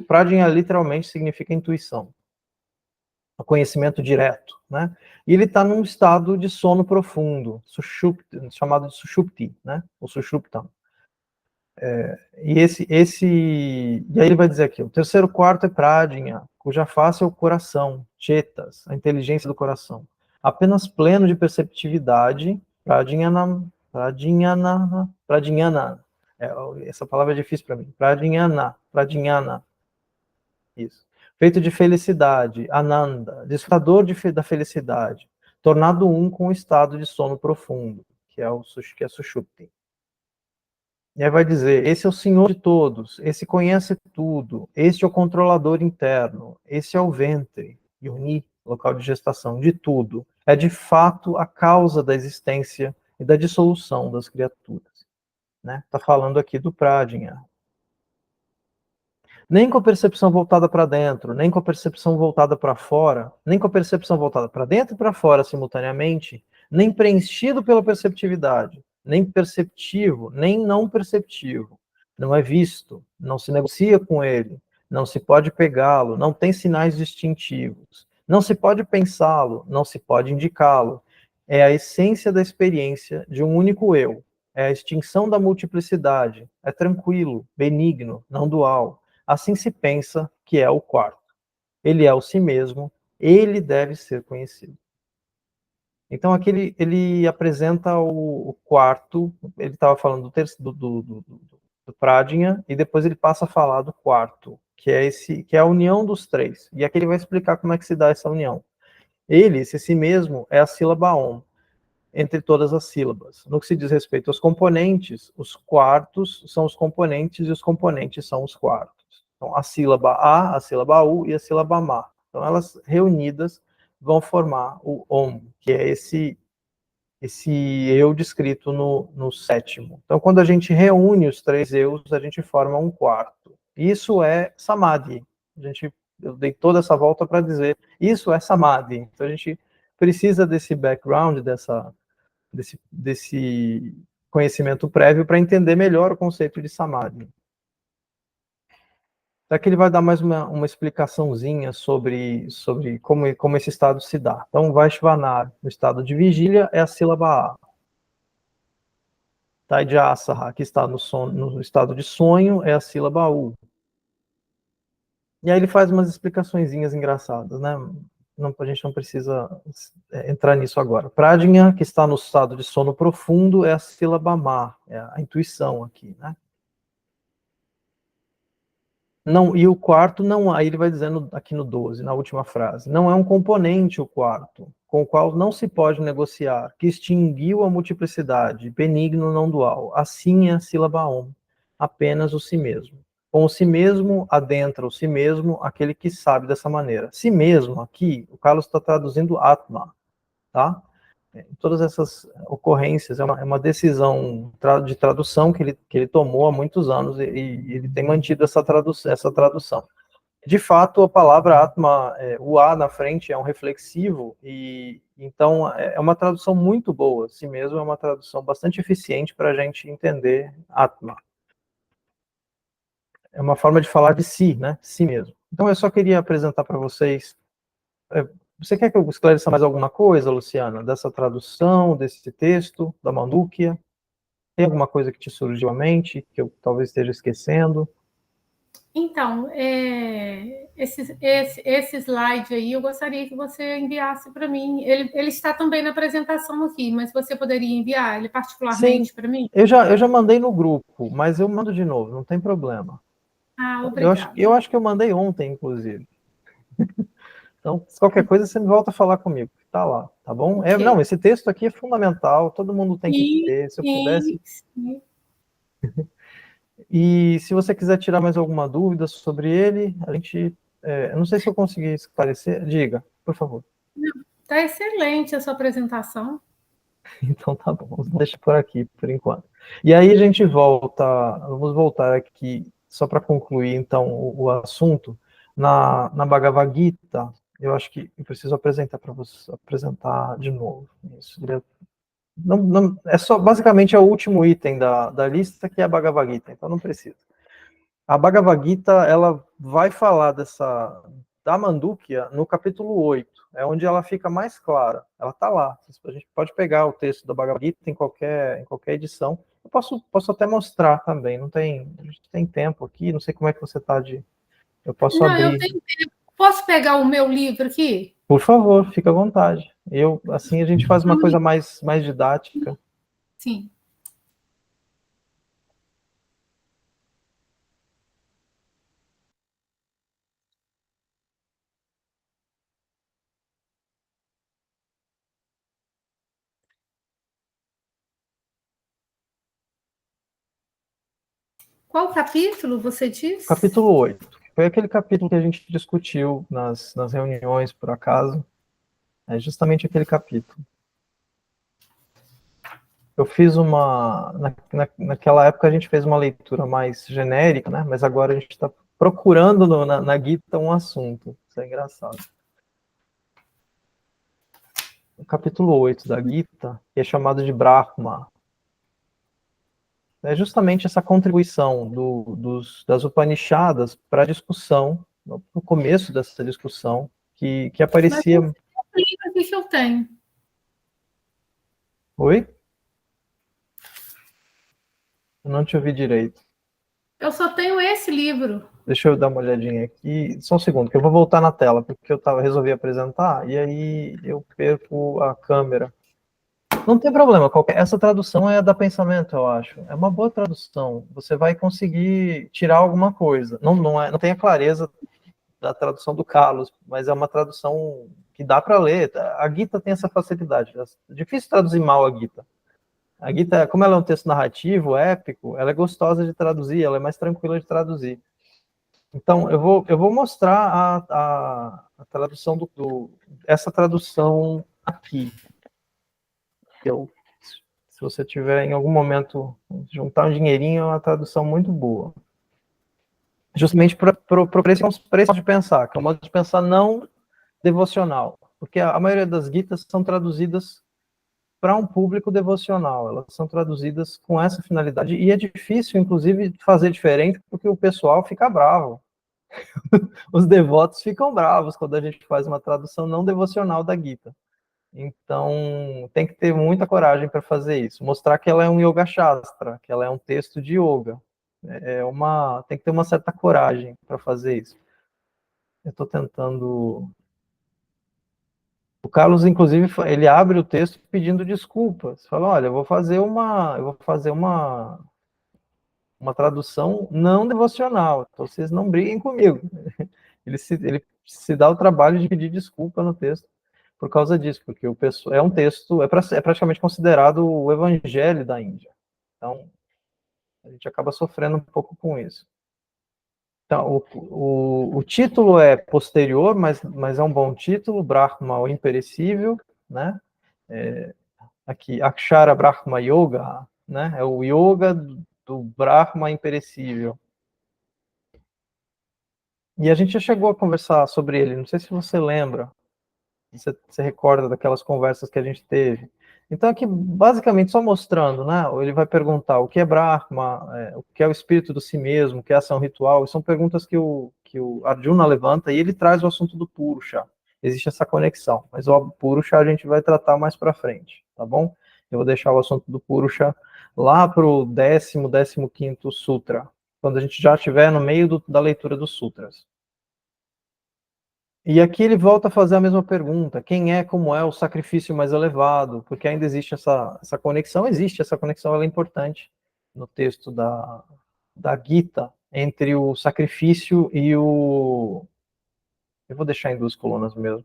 Pradnya literalmente significa intuição, o conhecimento direto, né? E ele está num estado de sono profundo, chamado de Sushupti, né? O Sushuptam. E aí ele vai dizer aqui, o terceiro quarto é Pradnya, cuja face é o coração, Chetas, a inteligência do coração. Apenas pleno de perceptividade, Pradnyana. Essa palavra é difícil para mim. Pradnyana. Isso. Feito de felicidade, Ananda, desfrutador da felicidade, tornado um com o estado de sono profundo, que é Sushupti. E aí vai dizer, esse é o Senhor de todos, esse conhece tudo, este é o controlador interno, esse é o ventre, Yoni, local de gestação, de tudo. É de fato a causa da existência e da dissolução das criaturas. Né? Tá falando aqui do Pradnya. Nem com a percepção voltada para dentro, nem com a percepção voltada para fora, nem com a percepção voltada para dentro e para fora simultaneamente, nem preenchido pela perceptividade, nem perceptivo, nem não perceptivo. Não é visto, não se negocia com ele, não se pode pegá-lo, não tem sinais distintivos, não se pode pensá-lo, não se pode indicá-lo. É a essência da experiência de um único eu, é a extinção da multiplicidade, é tranquilo, benigno, não dual. Assim se pensa que é o quarto. Ele é o si mesmo, ele deve ser conhecido. Então aqui ele apresenta o quarto, ele estava falando do Pradnya, e depois ele passa a falar do quarto, que é a união dos três. E aqui ele vai explicar como é que se dá essa união. Esse si mesmo, é a sílaba Om. entre todas as sílabas. No que se diz respeito aos componentes, os quartos são os componentes e os componentes são os quartos. Então, a sílaba A, a sílaba U e a sílaba MA. Então, elas reunidas vão formar o OM, que é esse eu descrito no sétimo. Então, quando a gente reúne os 3 eus, a gente forma um quarto. Isso é Samadhi. Eu dei toda essa volta para dizer, isso é Samadhi. Então, a gente precisa desse background, desse conhecimento prévio para entender melhor o conceito de Samadhi. Daqui ele vai dar mais uma explicaçãozinha sobre como esse estado se dá. Então, Vaishvanar, no estado de vigília, é a sílaba A. Taijassaha, que está no estado de sonho, é a sílaba U. E aí ele faz umas explicaçõezinhas engraçadas, né? A gente não precisa entrar nisso agora. Prajna, que está no estado de sono profundo, é a sílaba Ma, é a intuição aqui, né? Não, e o quarto não, aí ele vai dizendo aqui no 12, na última frase, não é um componente o quarto, com o qual não se pode negociar, que extinguiu a multiplicidade, benigno não dual, assim é a sílaba Om, apenas o si mesmo. Com o si mesmo, adentra o si mesmo, aquele que sabe dessa maneira. Si mesmo, aqui, o Carlos está traduzindo Atma, tá? Todas essas ocorrências, é uma decisão de tradução que ele tomou há muitos anos e ele tem mantido essa tradução. De fato, a palavra Atma, o A na frente é um reflexivo, e então é uma tradução muito boa, si mesmo é uma tradução bastante eficiente para a gente entender Atma. É uma forma de falar de si, né? Si mesmo. Então eu só queria apresentar para vocês. Você quer que eu esclareça mais alguma coisa, Luciana, dessa tradução, desse texto, da Mandukya? Tem alguma coisa que te surgiu à mente, que eu talvez esteja esquecendo? Então, esse slide aí, eu gostaria que você enviasse para mim. Ele está também na apresentação aqui, mas você poderia enviar ele particularmente para mim? Eu já mandei no grupo, mas eu mando de novo, não tem problema. Ah, obrigada. Eu acho que eu mandei ontem, inclusive. Então, qualquer coisa, você me volta a falar comigo, que tá lá, tá bom? Okay. Não, esse texto aqui é fundamental, todo mundo tem que ter, se eu pudesse. Sim. E se você quiser tirar mais alguma dúvida sobre ele, a gente... eu não sei se eu consegui esclarecer, diga, por favor. Está excelente a sua apresentação. Então tá bom, deixa por aqui, por enquanto. E aí a gente vamos voltar aqui, só para concluir, então, o assunto, na Bhagavad Gita. Eu acho que eu preciso apresentar para você, apresentar de novo. Isso. Não, é só, basicamente, é o último item da lista, que é a Bhagavad Gita, então não precisa. A Bhagavad Gita, ela vai falar da Mandukya no capítulo 8, é onde ela fica mais clara. Ela está lá. A gente pode pegar o texto da Bhagavad Gita em qualquer edição. Eu posso até mostrar também. A gente tem tempo aqui, não sei como é que você está eu posso abrir. Eu tenho tempo. Posso pegar o meu livro aqui? Por favor, fica à vontade. Assim a gente faz uma coisa mais didática. Sim. Qual capítulo você disse? Capítulo 8. Foi aquele capítulo que a gente discutiu nas reuniões, por acaso. É justamente aquele capítulo. Eu fiz naquela época a gente fez uma leitura mais genérica, né? Mas agora a gente está procurando na Gita um assunto. Isso é engraçado. O capítulo 8 da Gita, que é chamado de Brahma, é justamente essa contribuição das Upanishadas para a discussão, no começo dessa discussão, que aparecia... Mas o livro que eu tenho? Oi? Eu não te ouvi direito. Eu só tenho esse livro. Deixa eu dar uma olhadinha aqui. Só um segundo, que eu vou voltar na tela, porque resolvi apresentar, e aí eu perco a câmera. Não tem problema, essa tradução é da Pensamento, eu acho. É uma boa tradução. Você vai conseguir tirar alguma coisa. Não tem a clareza da tradução do Carlos, mas é uma tradução que dá para ler. A Gita tem essa facilidade. É difícil traduzir mal a Gita. A Gita, como ela é um texto narrativo, épico, ela é gostosa de traduzir, ela é mais tranquila de traduzir. Então, eu vou mostrar a tradução essa tradução aqui. Se você tiver em algum momento juntar um dinheirinho, é uma tradução muito boa. Justamente para esse modo de pensar, que é um modo de pensar não devocional. Porque a maioria das Gitas são traduzidas para um público devocional, elas são traduzidas com essa finalidade, e é difícil, inclusive, fazer diferente, porque o pessoal fica bravo. Os devotos ficam bravos quando a gente faz uma tradução não devocional da Gita. Então, tem que ter muita coragem para fazer isso. Mostrar que ela é um Yoga Shastra, que ela é um texto de yoga. Tem que ter uma certa coragem para fazer isso. Eu estou tentando... O Carlos, inclusive, ele abre o texto pedindo desculpas. Fala, olha, eu vou fazer uma tradução não devocional, então vocês não briguem comigo. Ele se dá o trabalho de pedir desculpa no texto por causa disso, porque é um texto, é praticamente considerado o evangelho da Índia. Então, a gente acaba sofrendo um pouco com isso. Então, o título é posterior, mas é um bom título, Brahma, o imperecível, né? Aqui, Akshara Brahma Yoga, né? É o yoga do Brahma imperecível. E a gente já chegou a conversar sobre ele, não sei se você lembra, você recorda daquelas conversas que a gente teve. Então, aqui, basicamente, só mostrando, né? Ele vai perguntar o que é Brahma, o que é o espírito do si mesmo, o que é ação ritual, e são perguntas que o Arjuna levanta, e ele traz o assunto do Purusha. Existe essa conexão, mas o Purusha a gente vai tratar mais para frente, tá bom? Eu vou deixar o assunto do Purusha lá para o 15º Sutra, quando a gente já estiver no meio da leitura dos Sutras. E aqui ele volta a fazer a mesma pergunta, quem é, como é o sacrifício mais elevado, porque ainda existe essa conexão, ela é importante no texto da Gita, entre o sacrifício e eu vou deixar em duas colunas mesmo.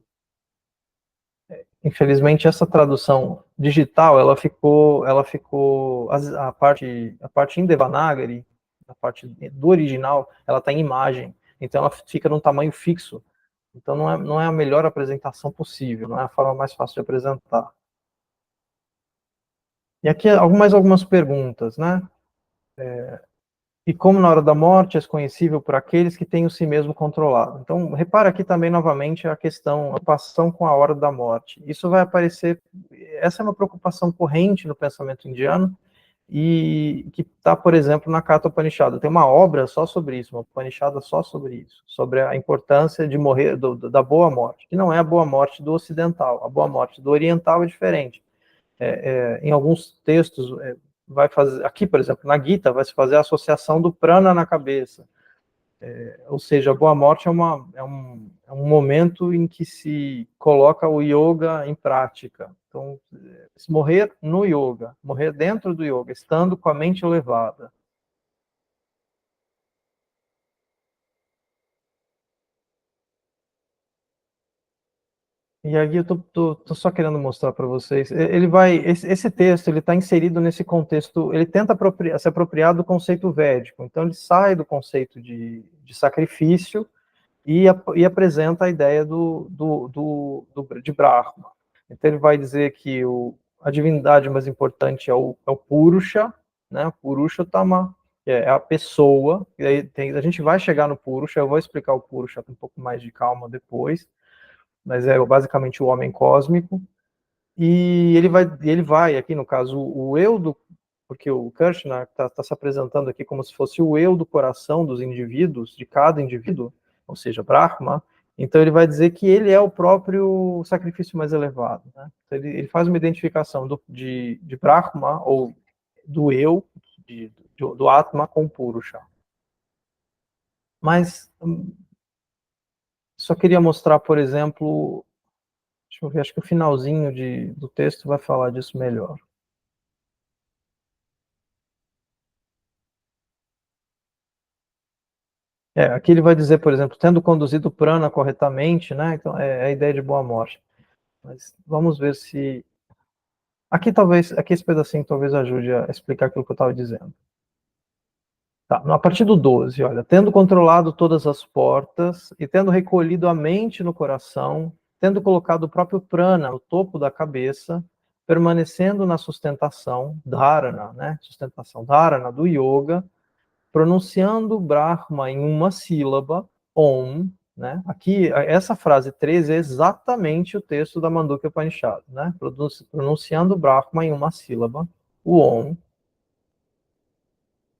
Infelizmente, essa tradução digital, ela ficou a parte em Devanagari, a parte do original, ela está em imagem, então ela fica num tamanho fixo. Então não é a melhor apresentação possível, não é a forma mais fácil de apresentar. E aqui algumas perguntas, né? E como na hora da morte és conhecível por aqueles que têm o si mesmo controlado. Então, repara aqui também novamente a preocupação com a hora da morte. Isso vai aparecer, essa é uma preocupação corrente no pensamento indiano, e que está, por exemplo, na Katha Upanishad. Tem uma obra só sobre isso, uma Upanishad só sobre isso, sobre a importância de morrer, da boa morte, que não é a boa morte do ocidental, a boa morte do oriental é diferente. Em alguns textos, vai fazer, aqui, por exemplo, na Gita, vai se fazer a associação do prana na cabeça, ou seja, a boa morte é um momento em que se coloca o yoga em prática. Então, se morrer no yoga, morrer dentro do yoga, estando com a mente elevada. E aí eu tô só querendo mostrar para vocês. Esse texto ele está inserido nesse contexto. Ele tenta se apropriar do conceito védico. Então ele sai do conceito de sacrifício e apresenta a ideia de Brahma. Então ele vai dizer que a divindade mais importante é o Purusha, né? Purushottama, que é a pessoa. E aí a gente vai chegar no Purusha. Eu vou explicar o Purusha com um pouco mais de calma depois, mas é basicamente o homem cósmico, e ele vai aqui, no caso, o eu porque o Krishna está se apresentando aqui como se fosse o eu do coração dos indivíduos, de cada indivíduo, ou seja, Brahma, então ele vai dizer que ele é o próprio sacrifício mais elevado, né? Então ele faz uma identificação de Brahma, ou do eu, do Atma com Purusha. Mas só queria mostrar, por exemplo, deixa eu ver, acho que o finalzinho do texto vai falar disso melhor. Aqui ele vai dizer, por exemplo, tendo conduzido o prana corretamente, né? Então é a ideia de boa morte. Mas vamos ver se... Aqui esse pedacinho talvez ajude a explicar aquilo que eu estava dizendo. Tá, a partir do 12, olha, tendo controlado todas as portas e tendo recolhido a mente no coração, tendo colocado o próprio prana no topo da cabeça, permanecendo na sustentação, dharana, né? Sustentação dharana do yoga, pronunciando Brahma em uma sílaba, Om, né? Aqui, essa frase 13 é exatamente o texto da Mandukya Upanishad, né? Pronunciando Brahma em uma sílaba, o Om.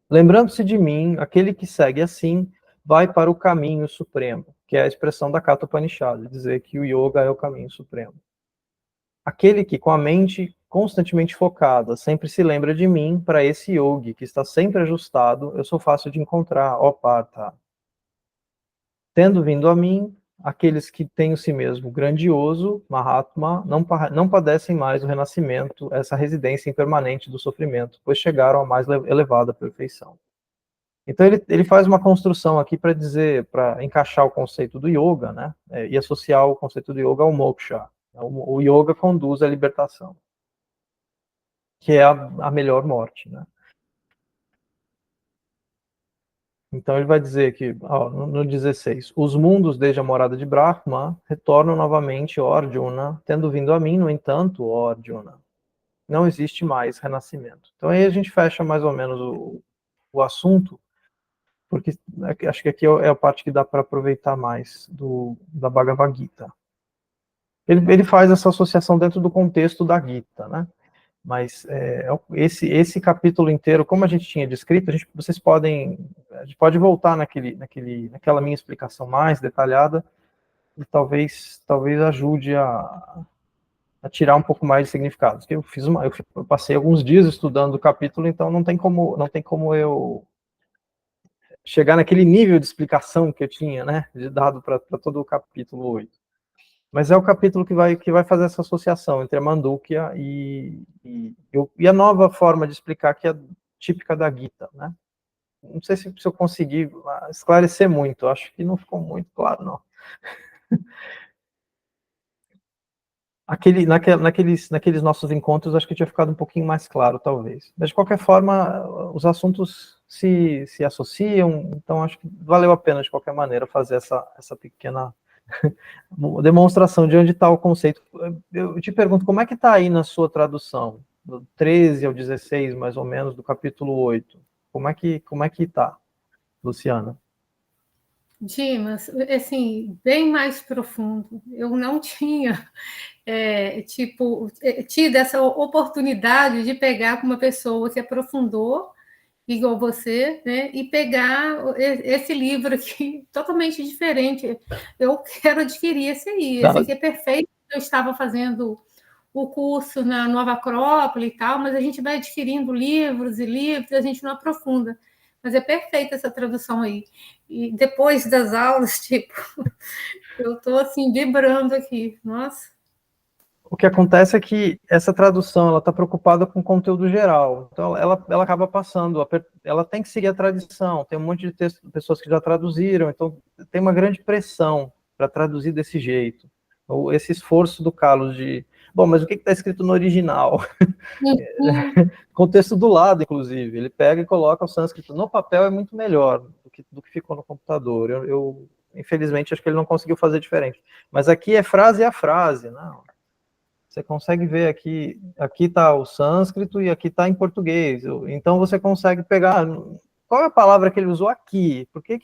Lembrando-se de mim, aquele que segue assim, vai para o caminho supremo, que é a expressão da Katha Upanishad, dizer que o yoga é o caminho supremo. Aquele que, com a mente constantemente focada, sempre se lembra de mim, para esse yogi que está sempre ajustado, eu sou fácil de encontrar, ó Partha. Tendo vindo a mim, aqueles que têm o si mesmo grandioso, Mahatma, não padecem mais o renascimento, essa residência impermanente do sofrimento, pois chegaram à mais elevada perfeição. Então ele faz uma construção aqui para dizer, para encaixar o conceito do yoga, né, e associar o conceito do yoga ao moksha. O yoga conduz à libertação, que é a melhor morte, né. Então ele vai dizer que, no 16, os mundos desde a morada de Brahma retornam novamente, ó Arjuna, tendo vindo a mim, no entanto, ó Arjuna, não existe mais renascimento. Então aí a gente fecha mais ou menos o assunto, porque acho que aqui é a parte que dá para aproveitar mais da Bhagavad Gita. Ele faz essa associação dentro do contexto da Gita, né? Mas esse capítulo inteiro, como a gente tinha descrito, a gente pode voltar naquela minha explicação mais detalhada e talvez ajude a tirar um pouco mais de significado. Eu passei alguns dias estudando o capítulo, então não tem como eu chegar naquele nível de explicação que eu tinha, né, dado para todo o capítulo 8. Mas é o capítulo que vai fazer essa associação entre a Mandukya e a nova forma de explicar que é típica da Gita, né? Não sei se eu consegui esclarecer muito, acho que não ficou muito claro, não. Naqueles nossos encontros, acho que tinha ficado um pouquinho mais claro, talvez. Mas, de qualquer forma, os assuntos se associam, então acho que valeu a pena, de qualquer maneira, fazer essa pequena demonstração de onde está o conceito. Eu te pergunto, como é que está aí na sua tradução? Do 13 ao 16, mais ou menos, do capítulo 8. Como é que está, Luciana? Dimas, assim, bem mais profundo. Eu não tinha tido essa oportunidade de pegar com uma pessoa que aprofundou, igual você, né, e pegar esse livro aqui, totalmente diferente. Eu quero adquirir esse aí. Esse aqui é perfeito. Eu estava fazendo o curso na Nova Acrópole e tal, mas a gente vai adquirindo livros e livros, a gente não aprofunda. Mas é perfeita essa tradução aí. E depois das aulas, tipo, eu estou assim, vibrando aqui. Nossa. O que acontece é que essa tradução, ela está preocupada com o conteúdo geral. Então, ela acaba passando, ela tem que seguir a tradição. Tem um monte de pessoas que já traduziram, então tem uma grande pressão para traduzir desse jeito. Esse esforço do Carlos de... Bom, mas o que está escrito no original? Contexto do lado, inclusive. Ele pega e coloca o sânscrito no papel, é muito melhor do que ficou no computador. Eu infelizmente, acho que ele não conseguiu fazer diferente. Mas aqui é frase a frase, não. Você consegue ver aqui está o sânscrito e aqui está em português. Então você consegue pegar... Qual é a palavra que ele usou aqui? Por que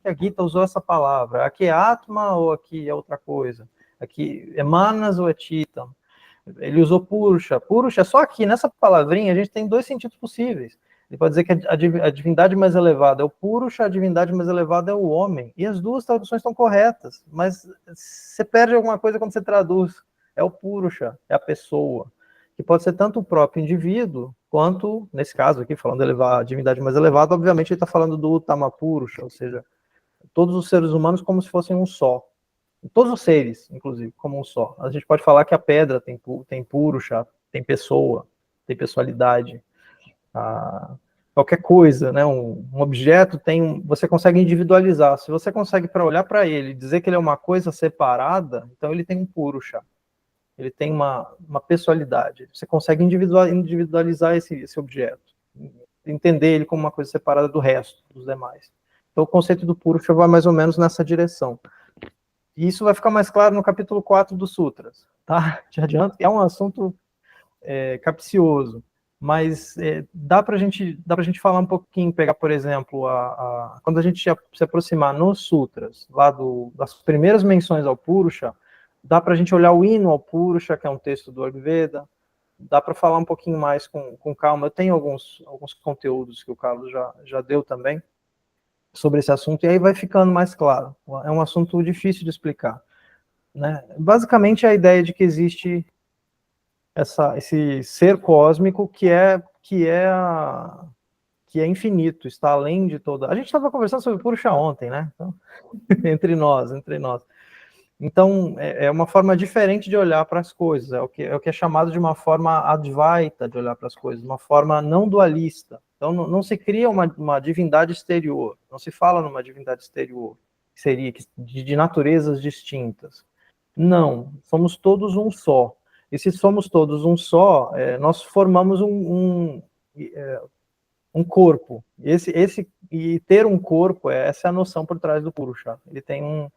a Gita usou essa palavra? Aqui é Atma ou aqui é outra coisa? Aqui é Manas ou é Chitam? Ele usou Purusha. Purusha, só aqui, nessa palavrinha, a gente tem dois sentidos possíveis. Ele pode dizer que a divindade mais elevada é o Purusha, a divindade mais elevada é o homem. E as duas traduções estão corretas, mas você perde alguma coisa quando você traduz. É o Purusha, é a pessoa, que pode ser tanto o próprio indivíduo, quanto, nesse caso aqui, falando de a divindade mais elevada, obviamente ele está falando do Uttama Purusha, ou seja, todos os seres humanos como se fossem um só. Todos os seres, inclusive, como um só. A gente pode falar que a pedra tem Purusha, tem pessoa, tem pessoalidade. qualquer coisa, né, um objeto você consegue individualizar. Se você consegue para olhar para ele, dizer que ele é uma coisa separada, então ele tem um purusha, ele tem uma pessoalidade. Você consegue individualizar esse objeto, entender ele como uma coisa separada do resto, dos demais. Então o conceito do purusha vai mais ou menos nessa direção. E isso vai ficar mais claro no capítulo 4 dos Sutras, tá? Te adianto que é um assunto capcioso, mas dá para a gente falar um pouquinho, pegar, por exemplo, quando a gente se aproximar nos Sutras, lá das primeiras menções ao Purusha, dá para a gente olhar o hino ao Purusha, que é um texto do Rigveda, dá para falar um pouquinho mais com calma. Eu tenho alguns conteúdos que o Carlos já deu também sobre esse assunto, e aí vai ficando mais claro. É um assunto difícil de explicar, né? Basicamente, a ideia de que existe esse ser cósmico que é infinito, está além de toda... A gente estava conversando sobre Purusha ontem, né? Então, entre nós. Então, é uma forma diferente de olhar para as coisas, é o que é chamado de uma forma advaita de olhar para as coisas, uma forma não dualista. Então, não se cria uma divindade exterior, não se fala numa divindade exterior, que seria de naturezas distintas. Não, somos todos um só. E se somos todos um só, nós formamos um corpo. E ter um corpo, essa é a noção por trás do Purusha. Ele tem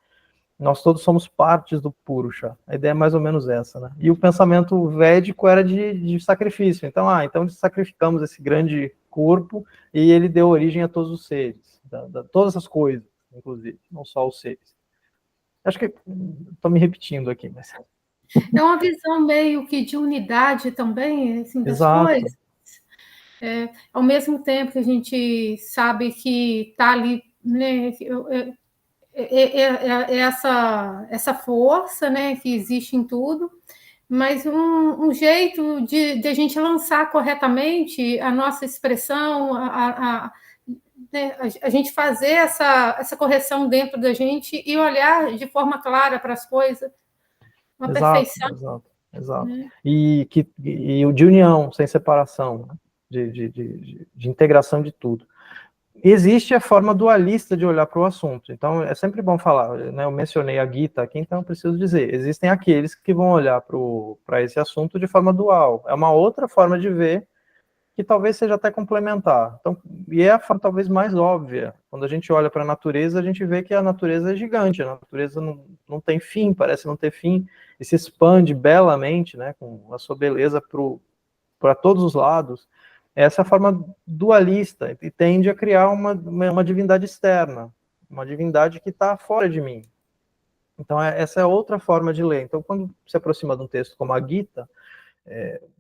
nós todos somos partes do Purusha. A ideia é mais ou menos essa, né? E o pensamento védico era de sacrifício. Então sacrificamos esse grande corpo e ele deu origem a todos os seres, todas as coisas, inclusive, não só os seres. Acho que estou me repetindo aqui, mas... É uma visão meio que de unidade também, assim, das coisas. Ao mesmo tempo que a gente sabe que está ali, né, essa força, né, que existe em tudo, mas um jeito de a gente lançar corretamente a nossa expressão, né, a gente fazer essa correção dentro da gente e olhar de forma clara para as coisas, uma perfeição. Exato. Né? E o de união, sem separação, de integração de tudo. Existe a forma dualista de olhar para o assunto, então é sempre bom falar, né? Eu mencionei a Gita aqui, então eu preciso dizer, existem aqueles que vão olhar para esse assunto de forma dual, é uma outra forma de ver, que talvez seja até complementar, então, e é a forma talvez mais óbvia. Quando a gente olha para a natureza, a gente vê que a natureza é gigante, a natureza não tem fim, parece não ter fim, e se expande belamente, né, com a sua beleza para todos os lados. Essa é a forma dualista, e tende a criar uma divindade externa, uma divindade que está fora de mim. Então, essa é outra forma de ler. Então, quando se aproxima de um texto como a Gita,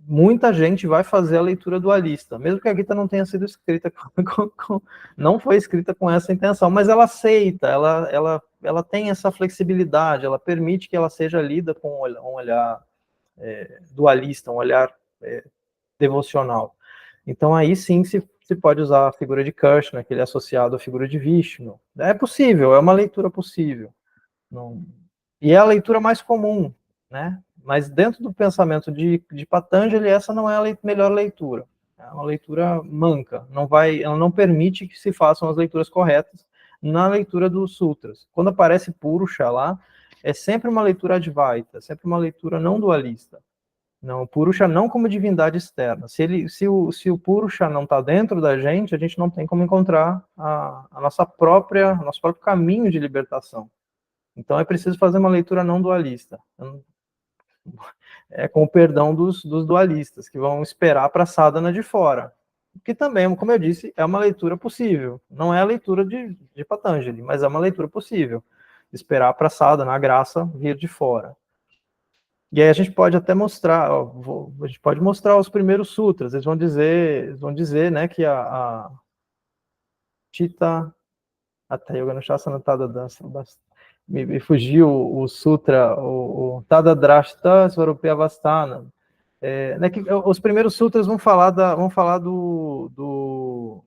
muita gente vai fazer a leitura dualista, mesmo que a Gita não tenha sido escrita, não foi escrita com essa intenção, mas ela aceita, ela tem essa flexibilidade, ela permite que ela seja lida com um olhar dualista, um olhar devocional. Então, aí sim se pode usar a figura de Krishna, que ele é associado à figura de Vishnu. É possível, é uma leitura possível. E é a leitura mais comum, né? Mas dentro do pensamento de Patanjali, essa não é a melhor leitura. É uma leitura manca. Ela não permite que se façam as leituras corretas na leitura dos sutras. Quando aparece Purusha lá, é sempre uma leitura advaita, sempre uma leitura não dualista. Não, o Purusha não como divindade externa. Se o Purusha não está dentro da gente, a gente não tem como encontrar nosso próprio caminho de libertação. Então é preciso fazer uma leitura não dualista. Com o perdão dos dualistas, que vão esperar para a sadhana de fora. Que também, como eu disse, é uma leitura possível. Não é a leitura de Patanjali, mas é uma leitura possível. Esperar para a sadhana, a graça, vir de fora. E aí a gente pode até mostrar, a gente pode mostrar os primeiros sutras. Eles vão dizer, né, que a Chitta, até Yoga no Shasana Tada Dança, me fugiu o sutra, o Tada Drashta Svarupya Avastana. Né, que os primeiros sutras vão falar do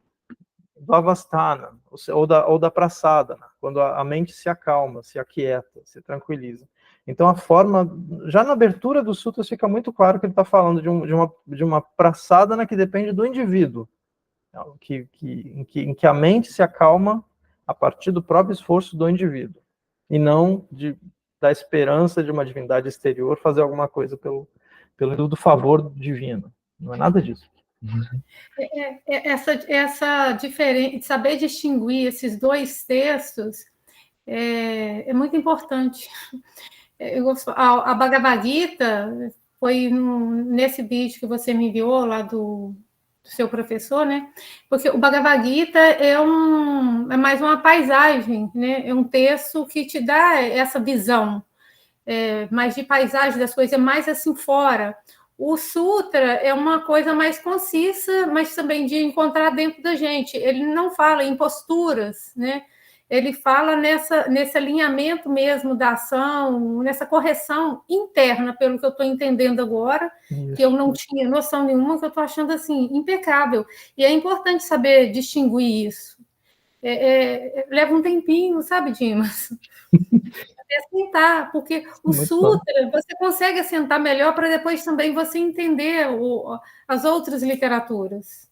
Avastana, ou da Prasadana, quando a mente se acalma, se aquieta, se tranquiliza. Então, a forma, já na abertura dos sutras fica muito claro que ele está falando de uma prasadana que depende do indivíduo. em que a mente se acalma a partir do próprio esforço do indivíduo, e não da esperança de uma divindade exterior fazer alguma coisa pelo do favor divino. Não é nada disso. Essa diferença, saber distinguir esses dois textos é muito importante. A Bhagavad Gita foi nesse vídeo que você me enviou lá do seu professor, né? Porque o Bhagavad Gita é mais uma paisagem, né? É um texto que te dá essa visão mais de paisagem das coisas, mais assim fora. O Sutra é uma coisa mais concisa, mas também de encontrar dentro da gente. Ele não fala em posturas, né? Ele fala nesse alinhamento mesmo da ação, nessa correção interna, pelo que eu estou entendendo agora, que eu não tinha noção nenhuma, que eu estou achando assim, impecável. E é importante saber distinguir isso. Leva um tempinho, sabe, Dimas? Assentar, porque o muito Sutra, bom. Você consegue assentar melhor para depois também você entender as outras literaturas.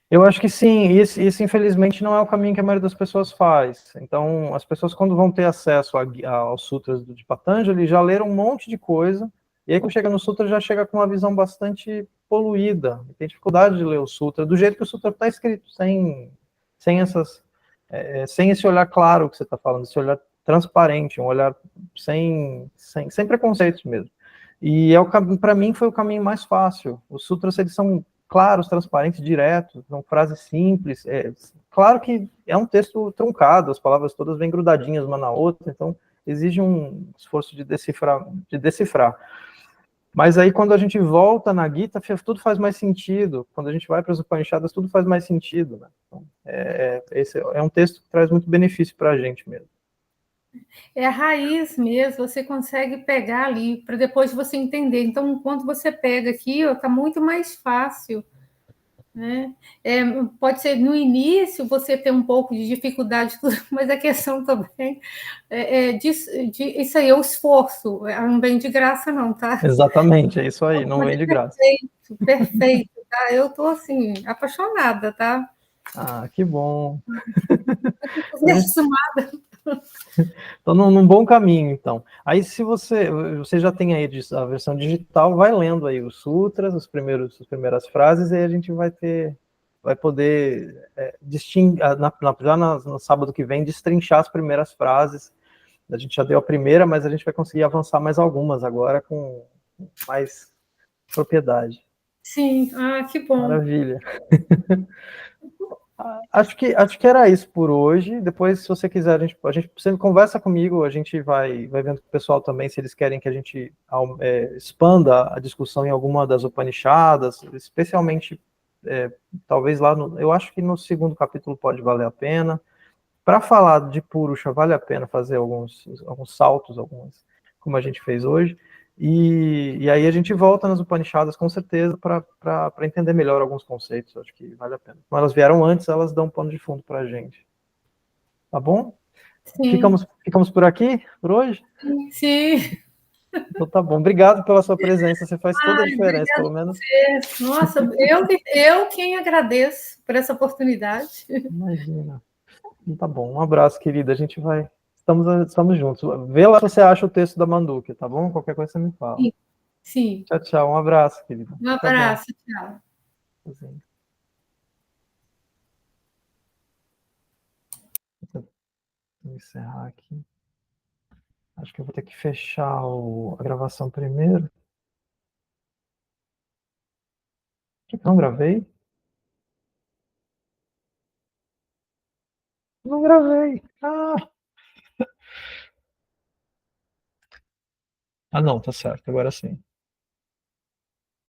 Eu acho que sim, isso infelizmente não é o caminho que a maioria das pessoas faz. Então, as pessoas quando vão ter acesso aos sutras de Patanjali, já leram um monte de coisa, e aí quando chega no sutra já chega com uma visão bastante poluída, tem dificuldade de ler o sutra, do jeito que o sutra está escrito, sem esse olhar claro que você está falando, esse olhar transparente, um olhar sem preconceitos mesmo. E para mim foi o caminho mais fácil. Os sutras, eles são claros, transparentes, diretos, são frases simples. Claro que é um texto truncado, as palavras todas vêm grudadinhas uma na outra, então exige um esforço de decifrar. Mas aí, quando a gente volta na Gita, tudo faz mais sentido. Quando a gente vai para os Upanishadas, tudo faz mais sentido. Né? Então, esse é um texto que traz muito benefício para a gente mesmo. É a raiz mesmo, você consegue pegar ali, para depois você entender. Então, quando você pega aqui, está muito mais fácil. Né? Pode ser no início você ter um pouco de dificuldade, mas a questão também isso aí é o esforço, não vem de graça não, tá? Exatamente, é isso aí, não vem de graça. Perfeito, tá? Eu estou assim, apaixonada, tá? Ah, que bom. Acostumada. Então, num bom caminho, então. Aí, se você já tem aí a versão digital, vai lendo aí os sutras, as primeiras frases, e aí a gente vai poder distinguir, já no sábado que vem, destrinchar as primeiras frases. A gente já deu a primeira, mas a gente vai conseguir avançar mais algumas agora com mais propriedade. Sim, que bom. Maravilha. Acho que era isso por hoje. Depois, se você quiser, a gente sempre conversa comigo, a gente vai vendo com o pessoal também se eles querem que a gente expanda a discussão em alguma das Upanishadas, especialmente, talvez lá eu acho que no segundo capítulo pode valer a pena. Para falar de Purusha, vale a pena fazer alguns saltos, como a gente fez hoje. E aí a gente volta nas Upanishadas, com certeza, para entender melhor alguns conceitos. Acho que vale a pena. Como elas vieram antes, elas dão um pano de fundo para a gente. Tá bom? Sim. Ficamos por aqui, por hoje? Sim. Então tá bom. Obrigado pela sua presença. Você faz toda a diferença, pelo menos. Nossa, eu quem agradeço por essa oportunidade. Imagina. Então tá bom. Um abraço, querida. A gente vai... Estamos juntos. Vê lá se você acha o texto da Manduka, tá bom? Qualquer coisa você me fala. Sim. Tchau, tchau. Um abraço, querida. Um abraço, tchau. Vou encerrar aqui. Acho que eu vou ter que fechar a gravação primeiro. Não gravei? Não gravei. Ah, não, tá certo. Agora sim.